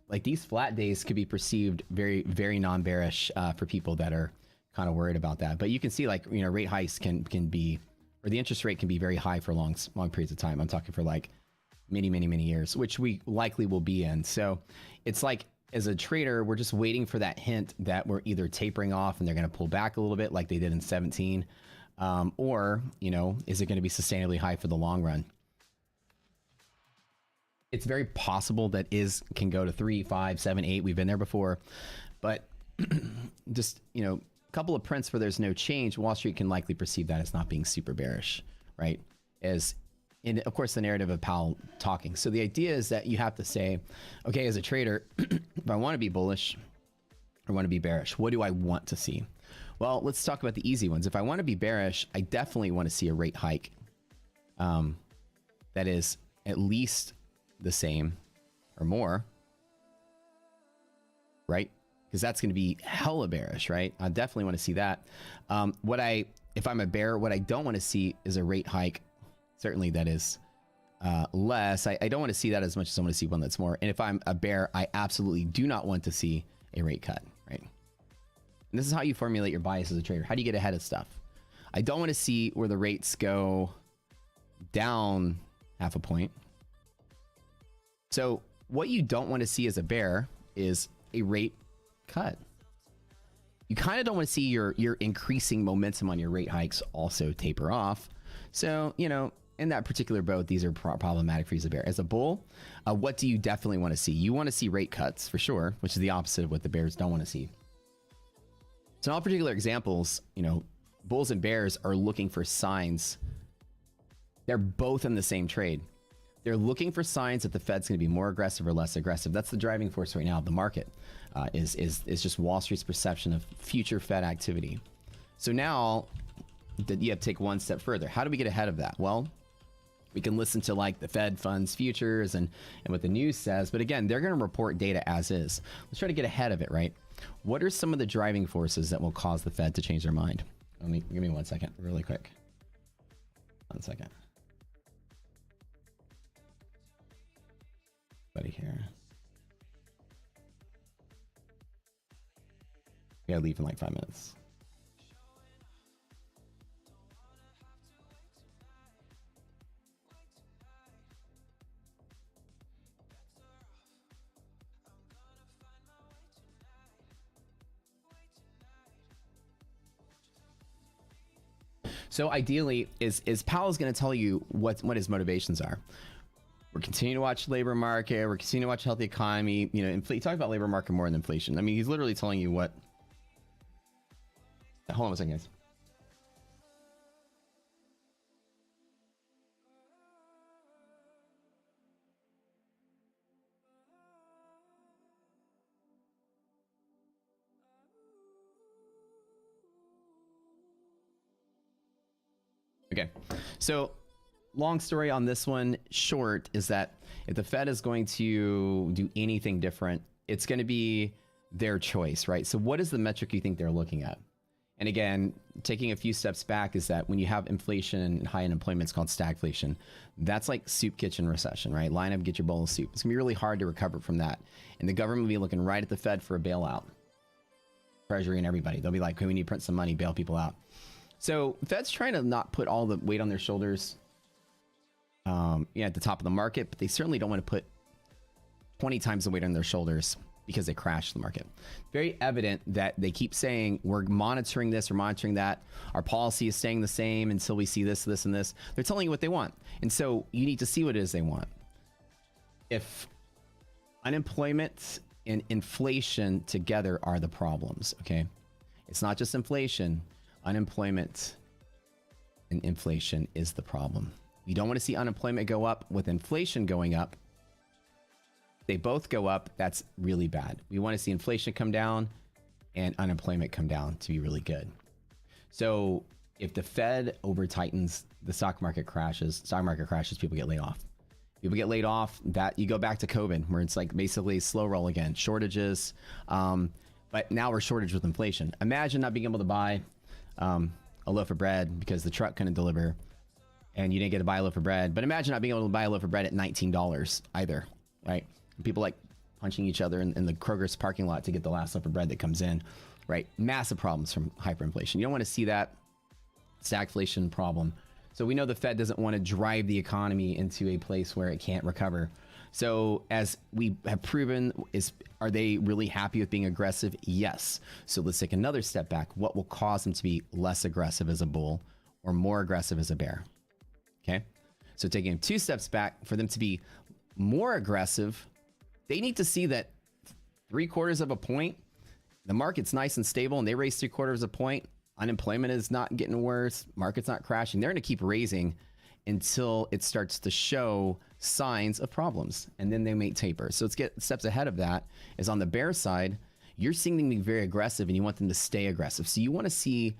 like these flat days could be perceived very, very non-bearish for people that are kind of worried about that. But you can see like, you know, rate hikes can be, or the interest rate can be very high for long periods of time. I'm talking for like many, many, many years, which we likely will be in. So it's like, as a trader, we're just waiting for that hint that we're either tapering off and they're going to pull back a little bit like they did in 17, or, you know, is it going to be sustainably high for the long run? It's very possible that can go to 3, 5, 7, 8. We've been there before, but just, you know, a couple of prints where there's no change, Wall Street can likely perceive that as not being super bearish, right? As in, of course, the narrative of Powell talking. So the idea is that you have to say, okay, as a trader, if I want to be bullish or want to be bearish, what do I want to see? Well, let's talk about the easy ones. If I want to be bearish, I definitely want to see a rate hike that is at least the same or more, right? Because that's going to be hella bearish, right? I definitely want to see that. If I'm a bear, what I don't want to see is a rate hike. Certainly that is less. I don't want to see that as much as I want to see one that's more. And if I'm a bear, I absolutely do not want to see a rate cut, right? And this is how you formulate your bias as a trader. How do you get ahead of stuff? I don't want to see where the rates go down half a point. So what you don't want to see as a bear is a rate cut. You kind of don't want to see your increasing momentum on your rate hikes also taper off. So, you know, in that particular boat, these are problematic for you as a bear. As a bull, what do you definitely want to see? You want to see rate cuts for sure, which is the opposite of what the bears don't want to see. So in all particular examples, you know, bulls and bears are looking for signs. They're both in the same trade. They're looking for signs that the Fed's going to be more aggressive or less aggressive. That's the driving force right now of the market, is just Wall Street's perception of future Fed activity. So now you have to take one step further. How do we get ahead of that? Well, we can listen to like the Fed funds futures and what the news says. But again, they're going to report data as is. Let's try to get ahead of it, right? What are some of the driving forces that will cause the Fed to change their mind? Give me 1 second, really quick. 1 second. Buddy here. We gotta leave in like 5 minutes. So ideally, is Powell's going to tell you what his motivations are. We're continuing to watch labor market. We're continuing to watch healthy economy. You know, he talks about labor market more than inflation. I mean, he's literally telling you what. Hold on a second, guys. Okay, so long story on this one, short, is that if the Fed is going to do anything different, it's going to be their choice, right? So what is the metric you think they're looking at? And again, taking a few steps back, is that when you have inflation and high unemployment, it's called stagflation. That's like soup kitchen recession, right? Line up, get your bowl of soup. It's gonna be really hard to recover from that. And the government will be looking right at the Fed for a bailout. Treasury and everybody. They'll be like, hey, we need to print some money, bail people out. So Fed's trying to not put all the weight on their shoulders at the top of the market, but they certainly don't want to put 20 times the weight on their shoulders because they crashed the market. Very evident that they keep saying, we're monitoring this, we're monitoring that. Our policy is staying the same until we see this, this, and this. They're telling you what they want. And so you need to see what it is they want. If unemployment and inflation together are the problems, okay? It's not just inflation. Unemployment and inflation is the problem. You don't want to see unemployment go up with inflation going up. They both go up, that's really bad. We want to see inflation come down and unemployment come down to be really good. So if the Fed over tightens, the stock market crashes, people get laid off. People get laid off, that you go back to COVID, where it's like basically slow roll again, shortages. But now we're shortage with inflation. Imagine not being able to buy a loaf of bread because the truck couldn't deliver and you didn't get to buy a loaf of bread. But imagine not being able to buy a loaf of bread at $19 either, right? People like punching each other in the Kroger's parking lot to get the last loaf of bread that comes in, right? Massive problems from hyperinflation. You don't want to see that stagflation problem. So we know the Fed doesn't want to drive the economy into a place where it can't recover. So as we have proven, are they really happy with being aggressive? Yes. So let's take another step back. What will cause them to be less aggressive as a bull or more aggressive as a bear? Okay. So taking 2 steps back, for them to be more aggressive, they need to see that 3/4 of a point, the market's nice and stable and they raise 3/4 of a point. Unemployment is not getting worse. Market's not crashing. They're going to keep raising until it starts to show signs of problems, and then they may taper. So let's get steps ahead of that. Is on the bear side, you're seeing them be very aggressive and you want them to stay aggressive. So you want to see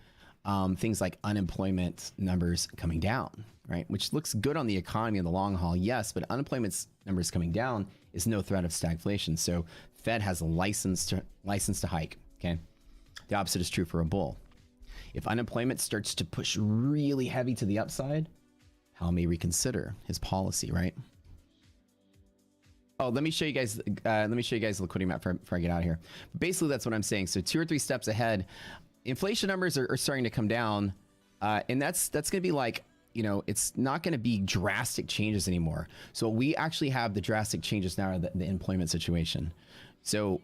things like unemployment numbers coming down, right? Which looks good on the economy in the long haul, yes, but unemployment numbers coming down is no threat of stagflation. So Fed has a license to hike, okay? The opposite is true for a bull. If unemployment starts to push really heavy to the upside, Powell may reconsider his policy, right? Oh, let me show you guys the liquidity map before I get out of here. But basically, that's what I'm saying. So 2 or 3 steps ahead, inflation numbers are starting to come down, and that's going to be like, you know, it's not going to be drastic changes anymore. So we actually have the drastic changes now in the employment situation. So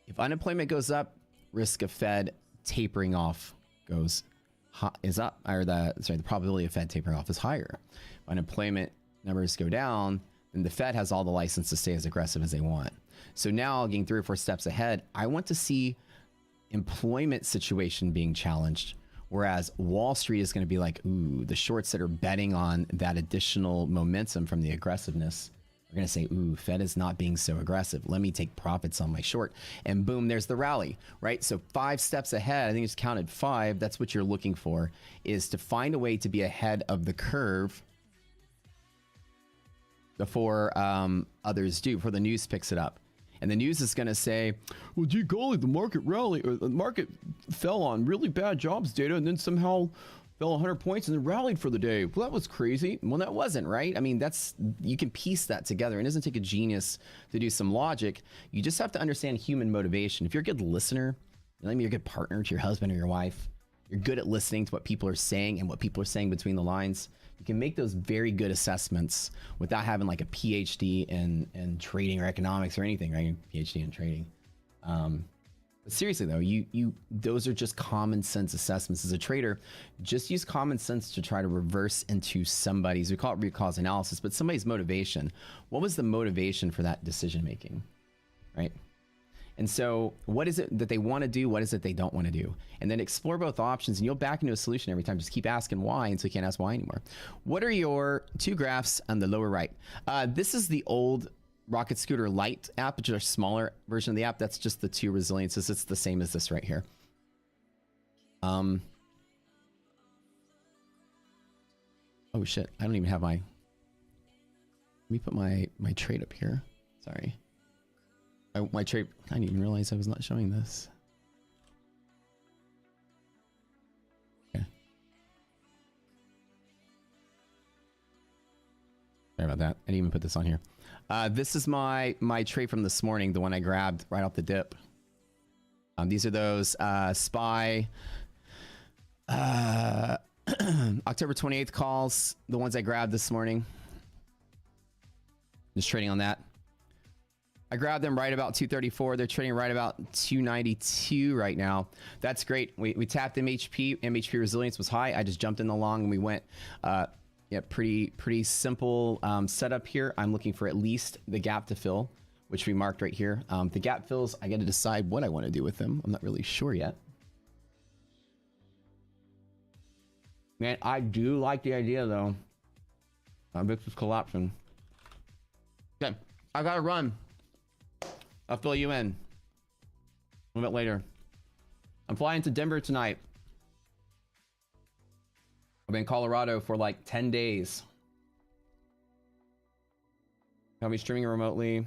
if unemployment goes up, risk of Fed tapering off goes is up, or the probability of Fed tapering off is higher. Unemployment numbers go down, then the Fed has all the license to stay as aggressive as they want. So now, getting 3 or 4 steps ahead, I want to see employment situation being challenged, whereas Wall Street is going to be like, ooh, the shorts that are betting on that additional momentum from the aggressiveness are going to say, ooh, Fed is not being so aggressive. Let me take profits on my short. And boom, there's the rally, right? So 5 steps ahead, I think it's counted 5. That's what you're looking for, is to find a way to be ahead of the curve before others do, before the news picks it up. And the news is going to say, well, gee golly, the market rallied, or the market fell on really bad jobs data and then somehow fell 100 points and then rallied for the day. Well, that was crazy. Well, that wasn't, right? I mean, you can piece that together. It doesn't take a genius to do some logic. You just have to understand human motivation. If you're a good listener, I mean, you're a good partner to your husband or your wife, you're good at listening to what people are saying and what people are saying between the lines, you can make those very good assessments without having like a PhD in trading or economics or anything, right? PhD in trading. But seriously though, those are just common sense assessments. As a trader, just use common sense to try to reverse into somebody's, we call it root cause analysis, but somebody's motivation. What was the motivation for that decision making, right? And so what is it that they want to do? What is it they don't want to do? And then explore both options, and you'll back into a solution every time. Just keep asking why until you can't ask why anymore. What are your 2 graphs on the lower right? This is the old Rocket Scooter Lite app, which is a smaller version of the app. That's just the 2 resiliences. It's the same as this right here. Oh shit, I don't even have my, let me put my trade up here. Sorry. My trade, I didn't even realize I was not showing this. Okay. Sorry about that. I didn't even put this on here. This is my trade from this morning, the one I grabbed right off the dip. These are those SPY October 28th calls, the ones I grabbed this morning. Just trading on that. I grabbed them right about 234. They're trading right about 292 right now. That's great. We tapped MHP. MHP resilience was high. I just jumped in the long and we went. Yeah, pretty simple setup here. I'm looking for at least the gap to fill, which we marked right here. The gap fills, I got to decide what I want to do with them. I'm not really sure yet. Man, I do like the idea though. This is collapsing. Okay, I gotta run. I'll fill you in a little bit later. I'm flying to Denver tonight. I've been in Colorado for like 10 days. I'll be streaming remotely.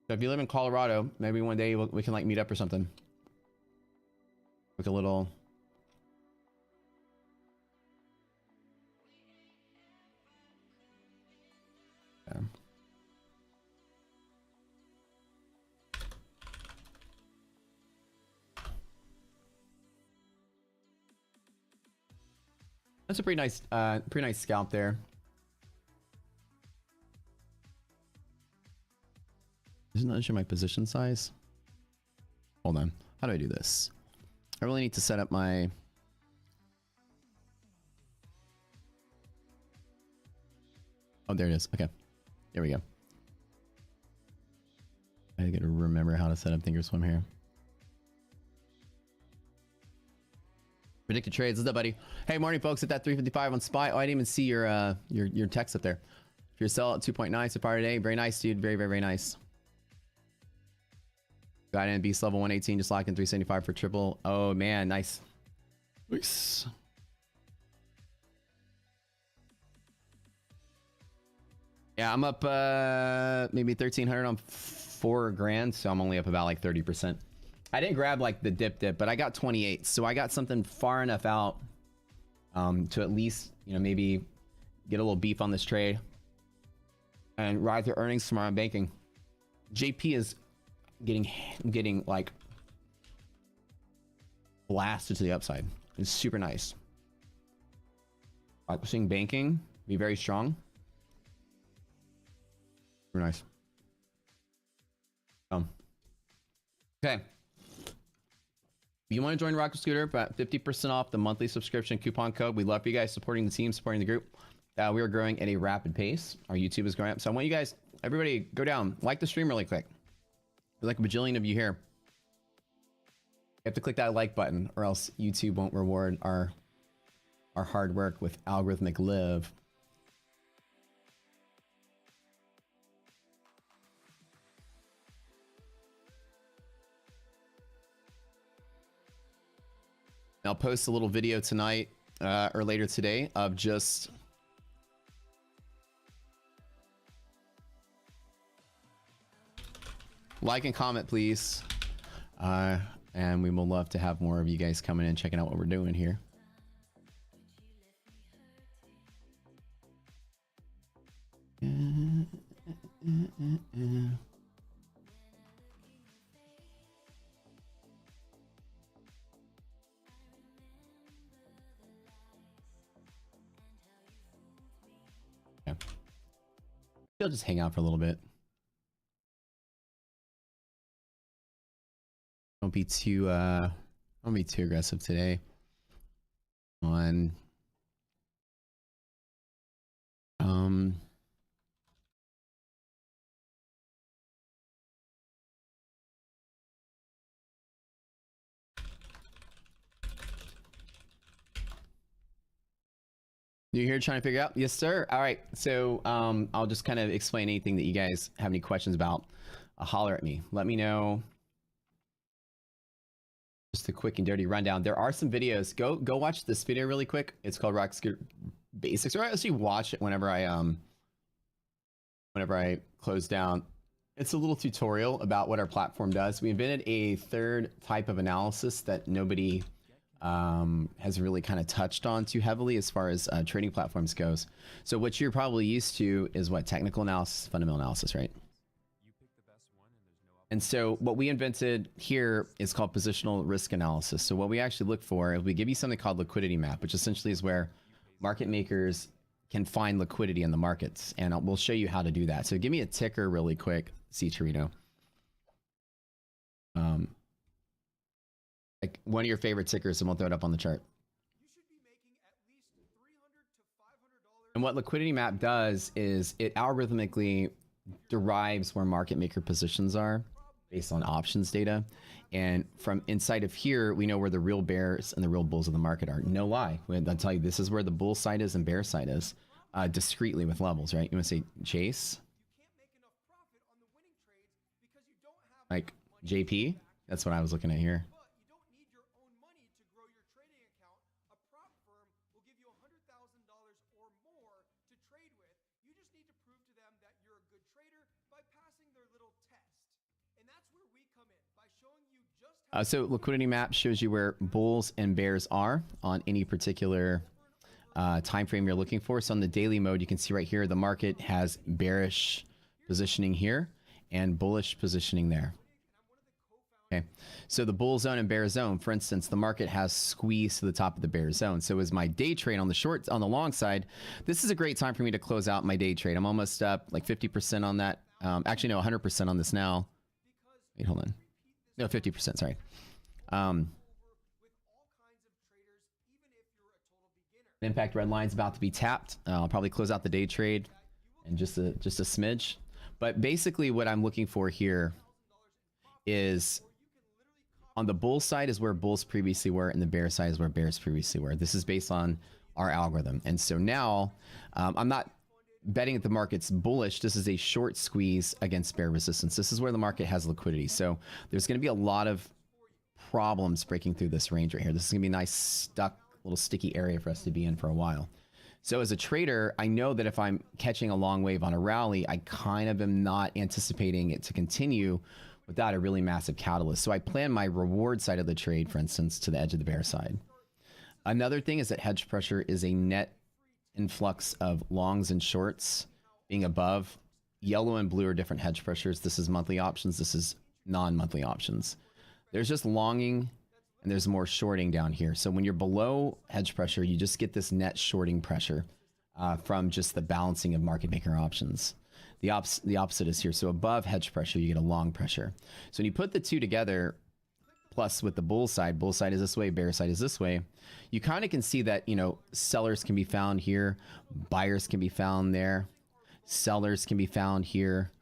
So if you live in Colorado, maybe one day we can like meet up or something. Like a little... Yeah. That's a pretty nice scalp there. Isn't that my position size? Hold on. How do I do this? I really need to set up my... Oh, there it is. Okay. There we go. I gotta remember how to set up Thinkorswim here. Predicted trades. What's up, buddy? Hey, morning, folks. At that 355 on SPY. Oh, I didn't even see your text up there. If you're sell at 2.9 so far today, very nice, dude. Very nice. Got in beast level 118, just locked in 375 for triple. Oh man, nice. Nice. Yeah, I'm up maybe 1,300 on 4 grand, so I'm only up about like 30%. I didn't grab like the dip, but I got 28, so I got something far enough out to at least, you know, maybe get a little beef on this trade and ride their earnings tomorrow in banking. JP is getting like blasted to the upside. It's super nice. We're seeing banking be very strong. Super nice. Okay. If you want to join Rocket Scooter, but 50% off the monthly subscription coupon code. We love you guys supporting the team, supporting the group. We are growing at a rapid pace. Our YouTube is growing up. So I want you guys, everybody, go down, like the stream really quick. There's like a bajillion of you here. You have to click that like button or else YouTube won't reward our hard work with algorithmic live. I'll post a little video tonight or later today of just like and comment, please. And we will love to have more of you guys coming in, checking out what we're doing here. Yeah. I'll just hang out for a little bit. Don't be too aggressive today on you here trying to figure out? Yes, sir. All right. So I'll just kind of explain anything that you guys have any questions about. Holler at me. Let me know. Just a quick and dirty rundown. There are some videos. Go watch this video really quick. It's called Rocket Scooter Basics. Or actually watch it whenever I close down. It's a little tutorial about what our platform does. We invented a third type of analysis that nobody has really kind of touched on too heavily as far as trading platforms goes. So what you're probably used to is what? Technical analysis, fundamental analysis, right? And so what we invented here is called positional risk analysis. So what we actually look for is we give you something called liquidity map, which essentially is where market makers can find liquidity in the markets. And we'll show you how to do that. So give me a ticker really quick, C. Torito. Like one of your favorite tickers, and we'll throw it up on the chart. You should be making at least $300 to $500. And what liquidity map does is it algorithmically derives where market maker positions are based on options data. And from inside of here, we know where the real bears and the real bulls of the market are. No lie. I'll tell you, this is where the bull side is and bear side is discreetly with levels, right? You want to say Chase? Like JP? That's what I was looking at here. So liquidity map shows you where bulls and bears are on any particular time frame you're looking for. So on the daily mode, you can see right here, the market has bearish positioning here and bullish positioning there. Okay, so the bull zone and bear zone, for instance, the market has squeezed to the top of the bear zone. So as my day trade on the long side, this is a great time for me to close out my day trade. I'm almost up like 50% on that. Actually, no, 100% on this now. Wait, hold on. No, 50%, sorry. Impact red line's about to be tapped. I'll probably close out the day trade and just a smidge. But basically what I'm looking for here is on the bull side is where bulls previously were and the bear side is where bears previously were. This is based on our algorithm. And so now I'm not betting that the market's bullish. This is a short squeeze against bear resistance. This is where the market has liquidity. So there's going to be a lot of problems breaking through this range right here. This is going to be a nice stuck little sticky area for us to be in for a while. So as a trader, I know that if I'm catching a long wave on a rally, I kind of am not anticipating it to continue without a really massive catalyst. So I plan my reward side of the trade, for instance, to the edge of the bear side. Another thing is that hedge pressure is a net influx of longs and shorts being above. Yellow and blue are different hedge pressures. This is monthly options. This is non-monthly options. There's just longing and there's more shorting down here. So when you're below hedge pressure, you just get this net shorting pressure from just the balancing of market maker options. The opposite is here. So above hedge pressure, you get a long pressure. So when you put the two together, plus with the bull side is this way, bear side is this way, you kind of can see that, you know, sellers can be found here, buyers can be found there, sellers can be found here,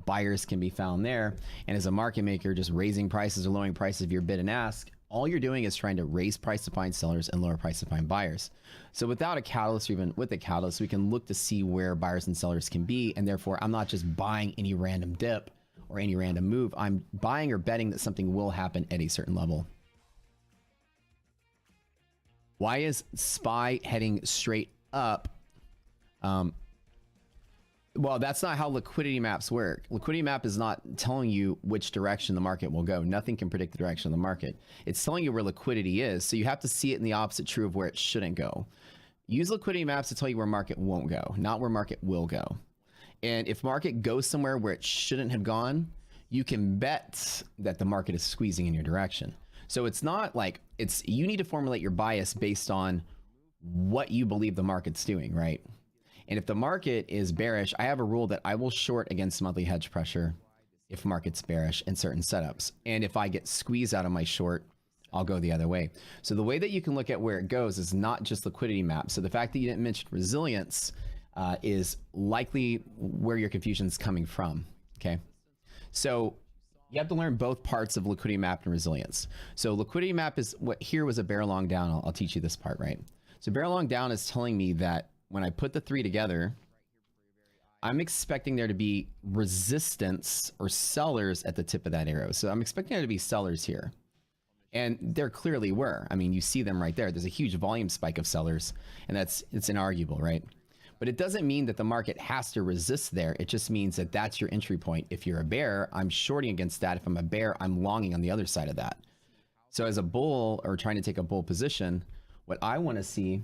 buyers can be found there. And as a market maker, just raising prices or lowering prices of your bid and ask, all you're doing is trying to raise price to find sellers and lower price to find buyers. So without a catalyst, or even with a catalyst, we can look to see where buyers and sellers can be. And therefore, I'm not just buying any random dip or any random move. I'm buying or betting that something will happen at a certain level. Why is SPY heading straight up? Well, that's not how liquidity maps work. Liquidity map is not telling you which direction the market will go. Nothing can predict the direction of the market. It's telling you where liquidity is. So you have to see it in the opposite true of where it shouldn't go. Use liquidity maps to tell you where market won't go, not where market will go. And if market goes somewhere where it shouldn't have gone, you can bet that the market is squeezing in your direction. So it's not like you need to formulate your bias based on what you believe the market's doing, right? And if the market is bearish, I have a rule that I will short against monthly hedge pressure if market's bearish in certain setups. And if I get squeezed out of my short, I'll go the other way. So the way that you can look at where it goes is not just liquidity map. So the fact that you didn't mention resilience is likely where your confusion is coming from, okay? So you have to learn both parts of liquidity map and resilience. So liquidity map is what here was a bear long down. I'll teach you this part, right? So bear long down is telling me that when I put the three together, I'm expecting there to be resistance or sellers at the tip of that arrow. So I'm expecting there to be sellers here. And there clearly were. I mean, you see them right there. There's a huge volume spike of sellers, and it's inarguable, right? But it doesn't mean that the market has to resist there. It just means that that's your entry point. If you're a bear, I'm shorting against that. If I'm a bear, I'm longing on the other side of that. So as a bull, or trying to take a bull position, what I want to see,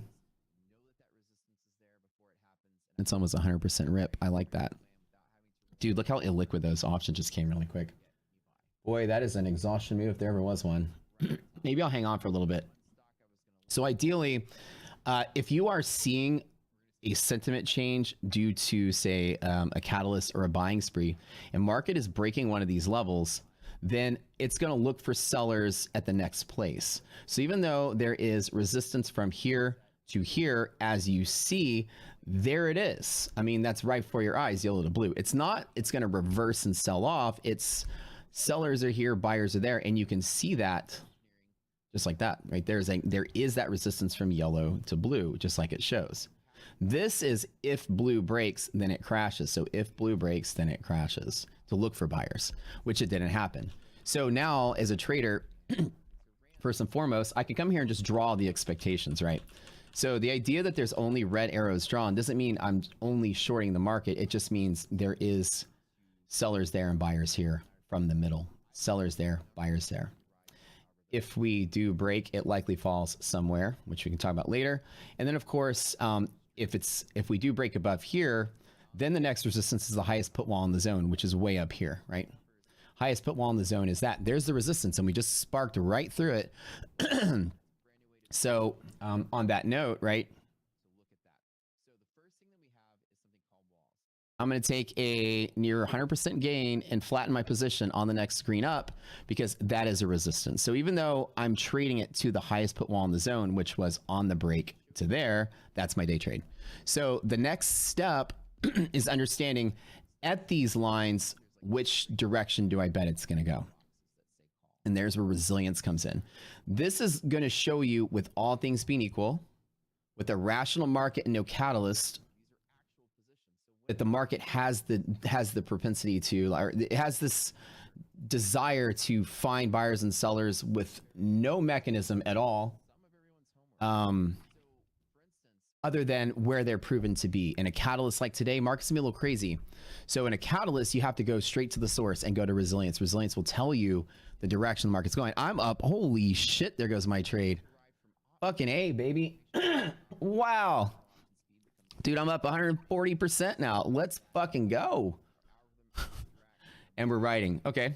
it's almost 100% rip. I like that. Dude, look how illiquid those options just came really quick. Boy, that is an exhaustion move if there ever was one. Maybe I'll hang on for a little bit. So ideally, if you are seeing a sentiment change due to, say, a catalyst or a buying spree, and market is breaking one of these levels, then it's going to look for sellers at the next place. So even though there is resistance from here to here, as you see, there it is. I mean, that's right before your eyes, yellow to blue. It's not, it's going to reverse and sell off. It's sellers are here, buyers are there, and you can see that just like that, right? There is that resistance from yellow to blue, just like it shows. This is if blue breaks, then it crashes. So if blue breaks, then it crashes to look for buyers, which it didn't happen. So now as a trader, first and foremost, I can come here and just draw the expectations, right? So the idea that there's only red arrows drawn doesn't mean I'm only shorting the market. It just means there is sellers there and buyers here from the middle. Sellers there, buyers there. If we do break, it likely falls somewhere, which we can talk about later. And then of course, if we do break above here, then the next resistance is the highest put wall in the zone, which is way up here, right? Highest put wall in the zone is that. There's the resistance, and we just sparked right through it. So on that note, right? I'm going to take a near 100% gain and flatten my position on the next screen up, because that is a resistance. So even though I'm trading it to the highest put wall in the zone, which was on the break to there, that's my day trade. So the next step is understanding at these lines, which direction do I bet it's going to go? And there's where resilience comes in. This is going to show you, with all things being equal, with a rational market and no catalyst, that the market has the propensity to, or it has this desire to find buyers and sellers with no mechanism at all, other than where they're proven to be. In a catalyst like today, markets can be a little crazy. So in a catalyst, you have to go straight to the source and go to resilience. Resilience will tell you the direction the market's going. I'm up. Holy shit, there goes my trade. Fucking A, baby. Wow. Dude, I'm up 140% now. Let's fucking go. And we're riding. Okay.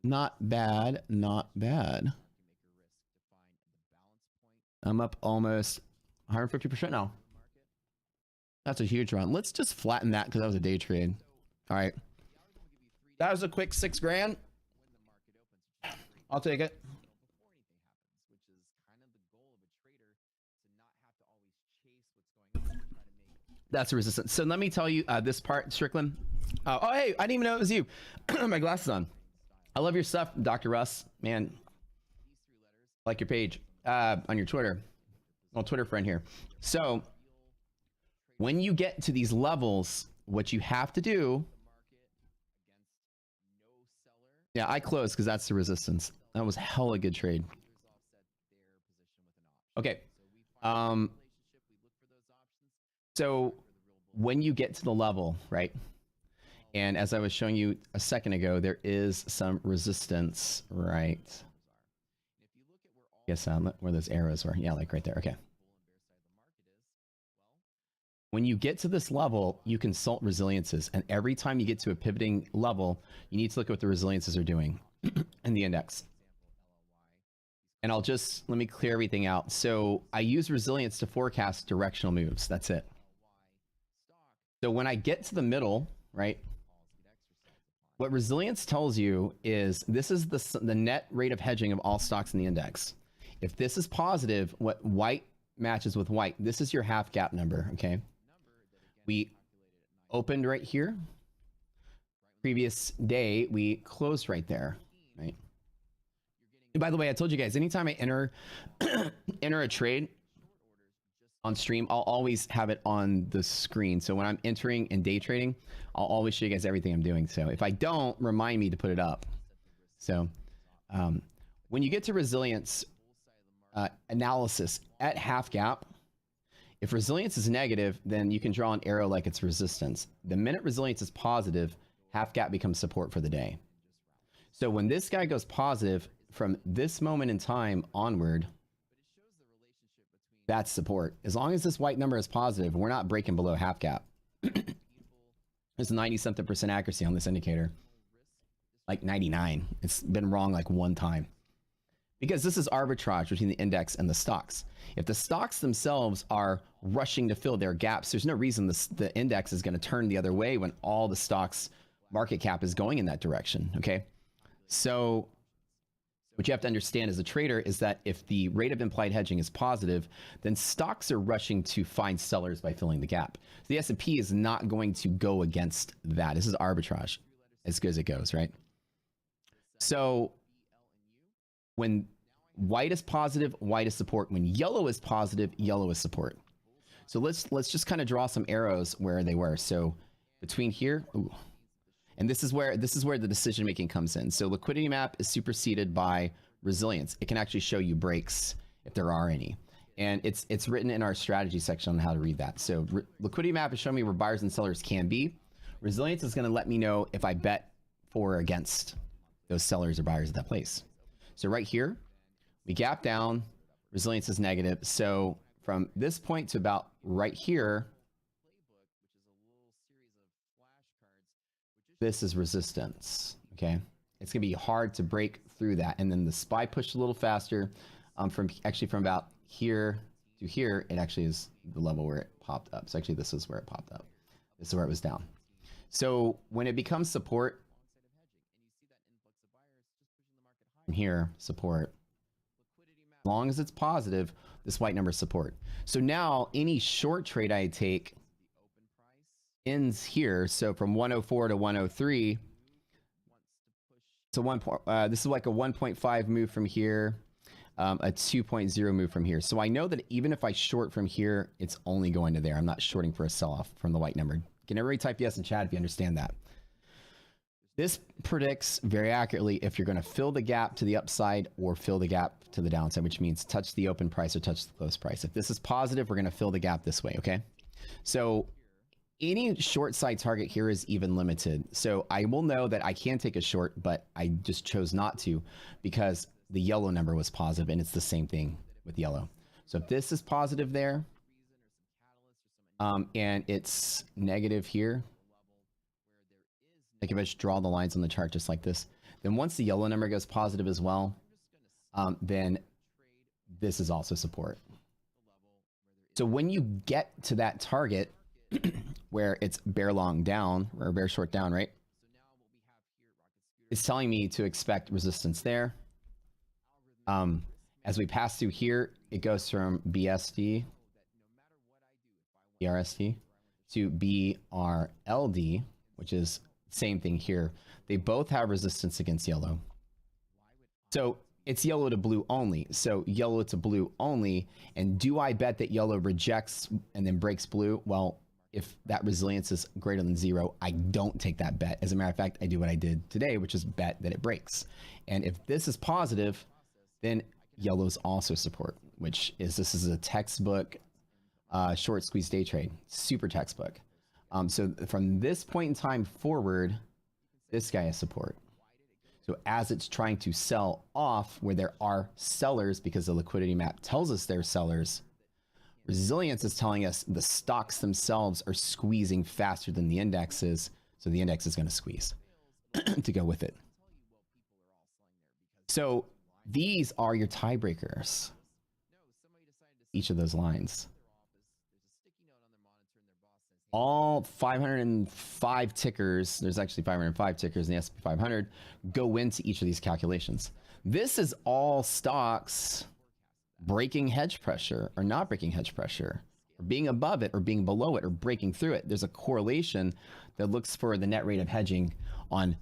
Not bad. Not bad. I'm up almost 150% now. That's a huge run. Let's just flatten that because that was a day trade. All right. That was a quick 6 grand. I'll take it. That's a resistance. So let me tell you this part, Strickland. Oh, hey, I didn't even know it was you. My glasses on. I love your stuff, Dr. Russ. Man, I like your page on your Twitter. Well, Twitter friend here. So when you get to these levels, what you have to do. Yeah, I closed because that's the resistance. That was hella good trade. Okay. So when you get to the level, right? And as I was showing you a second ago, there is some resistance, right? Yes, where those arrows were. Yeah, like right there. Okay. When you get to this level, you consult resiliences. And every time you get to a pivoting level, you need to look at what the resiliences are doing in the index. And let me clear everything out. So I use resilience to forecast directional moves. That's it. So when I get to the middle, right? What resilience tells you is this is the net rate of hedging of all stocks in the index. If this is positive, what white matches with white, this is your half gap number, okay? We opened right here. Previous day, we closed right there, right? And by the way, I told you guys, anytime I enter a trade on stream, I'll always have it on the screen. So when I'm entering and day trading, I'll always show you guys everything I'm doing. So if I don't, remind me to put it up. So when you get to resilience analysis at half gap, if resilience is negative, then you can draw an arrow like it's resistance. The minute resilience is positive, half gap becomes support for the day. So when this guy goes positive from this moment in time onward, that's support. As long as this white number is positive, we're not breaking below half gap. There's 90-something% accuracy on this indicator. Like 99. It's been wrong like one time. Because this is arbitrage between the index and the stocks. If the stocks themselves are rushing to fill their gaps, there's no reason the index is going to turn the other way when all the stocks market cap is going in that direction, okay? So what you have to understand as a trader is that if the rate of implied hedging is positive, then stocks are rushing to find sellers by filling the gap. So the S&P is not going to go against that. This is arbitrage as good as it goes, right? So when white is positive, white is support. When yellow is positive, yellow is support. So let's just kind of draw some arrows where they were. So between here, ooh, and this is where the decision making comes in. So liquidity map is superseded by resilience. It can actually show you breaks if there are any. And it's written in our strategy section on how to read that. So liquidity map is showing me where buyers and sellers can be. Resilience is going to let me know if I bet for or against those sellers or buyers at that place. So right here, we gap down, resilience is negative. So from this point to about right here, this is resistance, okay? It's gonna be hard to break through that. And then the SPY pushed a little faster from about here to here. It actually is the level where it popped up. So actually this is where it popped up. This is where it was down. So when it becomes support, from here, support, as long as it's positive, this white number is support. So now any short trade I take ends here. So from 104 to 103, so this is like a 1.5 move from here, a 2.0 move from here. So I know that even if I short from here, it's only going to there. I'm not shorting for a sell-off from the white number. Can everybody type yes in chat if you understand that? This predicts very accurately if you're going to fill the gap to the upside or fill the gap to the downside, which means touch the open price or touch the close price. If this is positive, we're going to fill the gap this way, okay? So any short side target here is even limited. So I will know that I can take a short, but I just chose not to because the yellow number was positive, and it's the same thing with yellow. So if this is positive there, and it's negative here, like if I just draw the lines on the chart just like this, then once the yellow number goes positive as well, then this is also support. So when you get to that target, where it's bear long down or bear short down, right? It's telling me to expect resistance there. As we pass through here, it goes from BRSD to BRLD, which is same thing here. They both have resistance against yellow. So it's yellow to blue only. So yellow to blue only. And do I bet that yellow rejects and then breaks blue? Well, if that resilience is greater than 0, I don't take that bet. As a matter of fact, I do what I did today, which is bet that it breaks. And if this is positive, then yellow's also support, which is, this is a textbook short squeeze day trade, super textbook. So from this point in time forward, this guy is support. So as it's trying to sell off where there are sellers, because the liquidity map tells us they're sellers, resilience is telling us the stocks themselves are squeezing faster than the index is. So the index is going to squeeze to go with it. So these are your tiebreakers, each of those lines. All 505 tickers, there's actually 505 tickers in the S&P 500, go into each of these calculations. This is all stocks breaking hedge pressure or not breaking hedge pressure, or being above it or being below it or breaking through it. There's a correlation that looks for the net rate of hedging on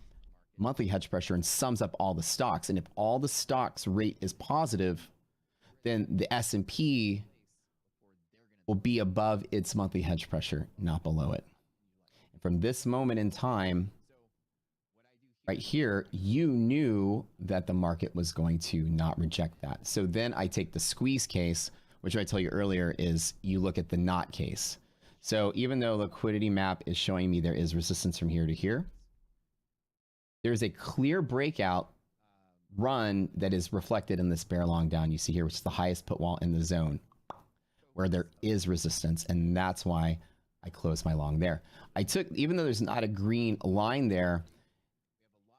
monthly hedge pressure and sums up all the stocks. And if all the stocks rate is positive, then the S&P will be above its monthly hedge pressure, not below it. And from this moment in time, right here, you knew that the market was going to not reject that. So then I take the squeeze case, which I told you earlier is you look at the not case. So even though liquidity map is showing me there is resistance from here to here, there's a clear breakout run that is reflected in this bear long down you see here, which is the highest put wall in the zone, where there is resistance, and that's why I closed my long there. I took, even though there's not a green line there,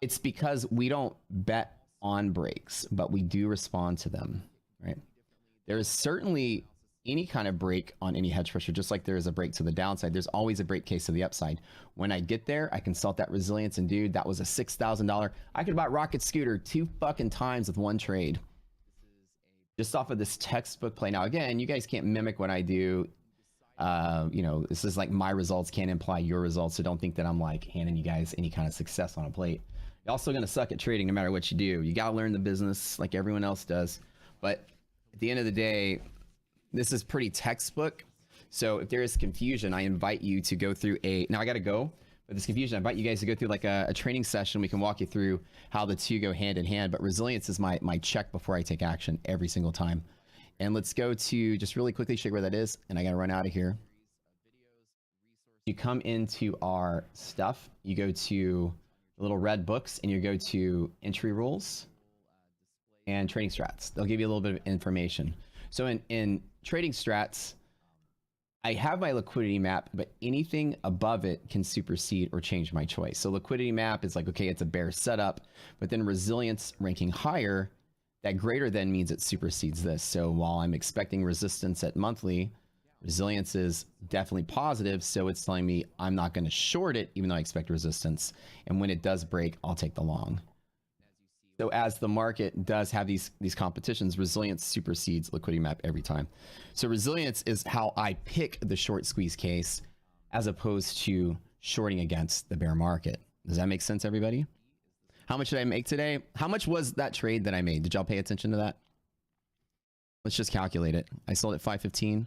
it's because we don't bet on breaks, but we do respond to them, right? There is certainly any kind of break on any hedge pressure, just like there is a break to the downside. There's always a break case to the upside. When I get there, I consult that resilience, and dude, that was a $6,000. I could buy Rocket Scooter 2 fucking times with one trade, just off of this textbook play. Now, again, you guys can't mimic what I do. You know, this is like my results can't imply your results. So don't think that I'm like handing you guys any kind of success on a plate. You're also going to suck at trading no matter what you do. You got to learn the business like everyone else does. But at the end of the day, this is pretty textbook. So if there is confusion, I invite you to go through now I got to go. But this confusion, I invite you guys to go through like a training session. We can walk you through how the two go hand in hand. But resilience is my check before I take action every single time. And let's go to just really quickly check where that is. And I got to run out of here. You come into our stuff. You go to the little red books and you go to entry rules and trading strats. They'll give you a little bit of information. So in trading strats, I have my liquidity map, but anything above it can supersede or change my choice. So liquidity map is like, okay, it's a bear setup, but then resilience ranking higher, that greater than means it supersedes this. So while I'm expecting resistance at monthly, resilience is definitely positive. So it's telling me I'm not going to short it, even though I expect resistance. And when it does break, I'll take the long. So as the market does have these competitions, resilience supersedes liquidity map every time. So resilience is how I pick the short squeeze case as opposed to shorting against the bear market. Does that make sense, everybody? How much did I make today? How much was that trade that I made? Did y'all pay attention to that? Let's just calculate it. I sold at 515.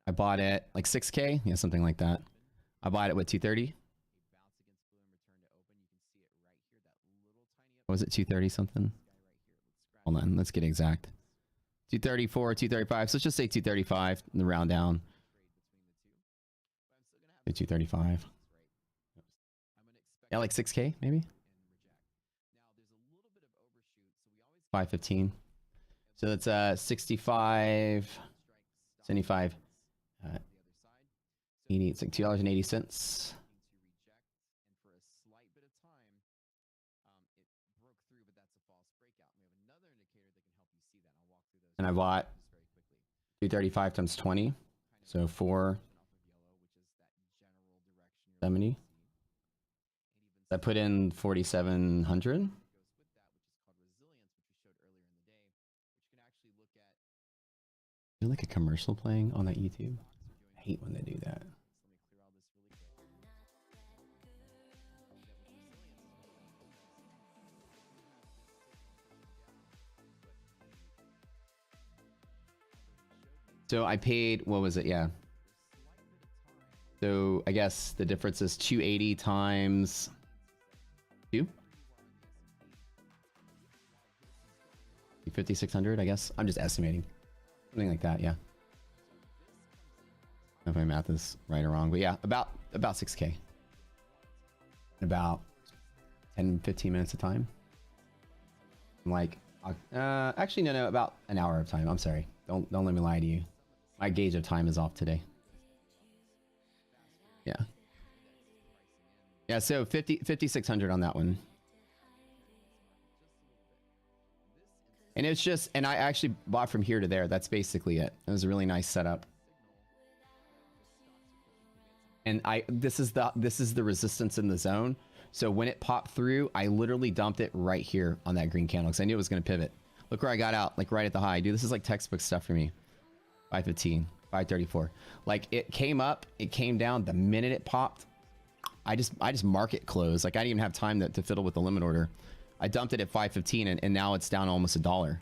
I bought it like 6K. Yeah, something like that. I bought it with 230. What was it? 230 something? Hold on. Let's get exact. 234, 235. So let's just say 235 in the round down. 235. Yeah, like 6K maybe? 515. So that's 65, 75, 80. It's like $2.80. And I bought 235 times 20. So 470. I put in 4,700. I feel like a commercial playing on that YouTube. I hate when they do that. So I paid, what was it? Yeah. So I guess the difference is 280 times 2. 5,600, I guess. I'm just estimating. Something like that, yeah. I don't know if my math is right or wrong, but yeah, about 6K. In about 10, 15 minutes of time. I'm like, actually, no, about an hour of time. I'm sorry. Don't let me lie to you. My gauge of time is off today. Yeah. Yeah, so 5,600 on that one. And it's just, and I actually bought from here to there. That's basically it. It was a really nice setup. And this is the resistance in the zone. So when it popped through, I literally dumped it right here on that green candle because I knew it was going to pivot. Look where I got out, like right at the high. Dude, this is like textbook stuff for me. 515, 534. Like it came up, it came down. The minute it popped, I just market closed. Like I didn't even have time to fiddle with the limit order. I dumped it at 515 and now it's down almost $1,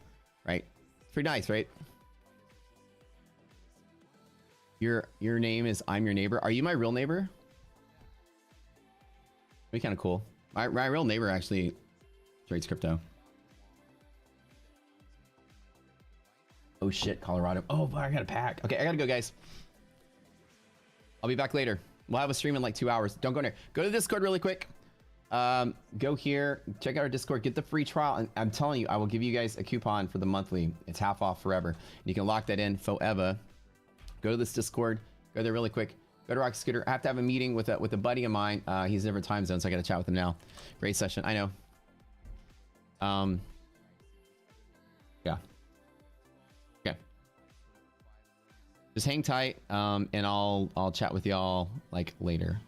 right? Pretty nice, right? Your name is I'm your neighbor. Are you my real neighbor? Be kind of cool. My real neighbor actually trades crypto. Oh shit, Colorado. Oh, I got a pack. Okay, I gotta go, guys. I'll be back later. We'll have a stream in like 2 hours. Don't go in there. Go to the Discord really quick. Go here, check out our Discord, get the free trial, and I'm telling you, I will give you guys a coupon for the monthly. It's half off forever. You can lock that in forever. Go to this Discord, go there really quick. Go to Rock Scooter. I have to have a meeting with a buddy of mine. He's in a different time zone, so I got to chat with him now. Great session, I know. Yeah. Okay. Just hang tight, and I'll chat with y'all like later.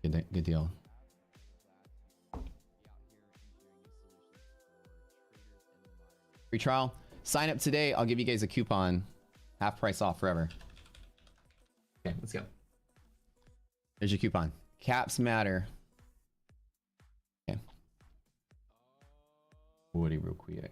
Good deal. Free trial. Sign up today. I'll give you guys a coupon. Half price off forever. Okay, let's go. There's your coupon. Caps matter. Okay. Woody real quick.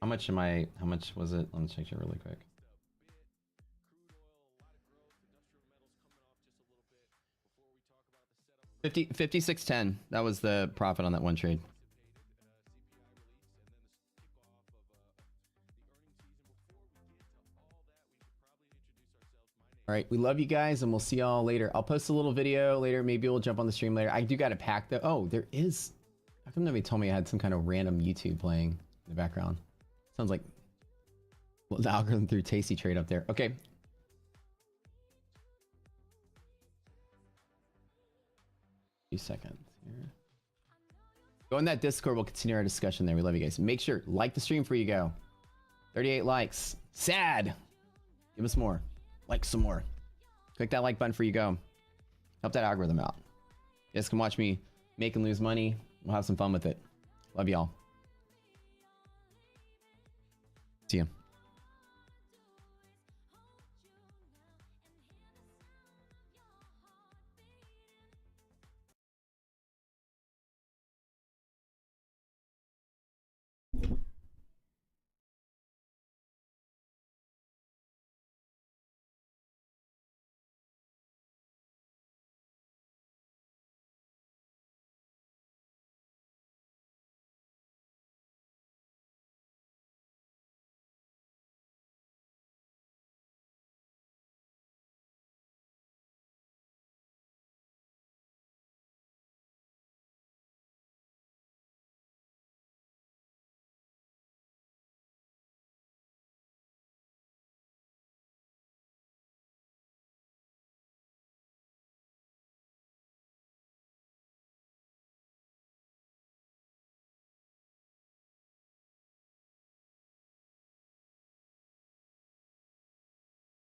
How much was it? Let me check it really quick. $56.10. That was the profit on that one trade. All right, we love you guys, and we'll see y'all later. I'll post a little video later. Maybe we'll jump on the stream later. I do got a pack though. Oh, there is. How come nobody told me I had some kind of random YouTube playing in the background? Sounds like the algorithm threw Tasty Trade up there. Okay. Few seconds here. Go in that Discord. We'll continue our discussion there. We love you guys. Make sure like the stream before you go. 38 likes. Sad. Give us more. Like some more. Click that like button before you go. Help that algorithm out. You guys can watch me make and lose money. We'll have some fun with it. Love y'all. See ya.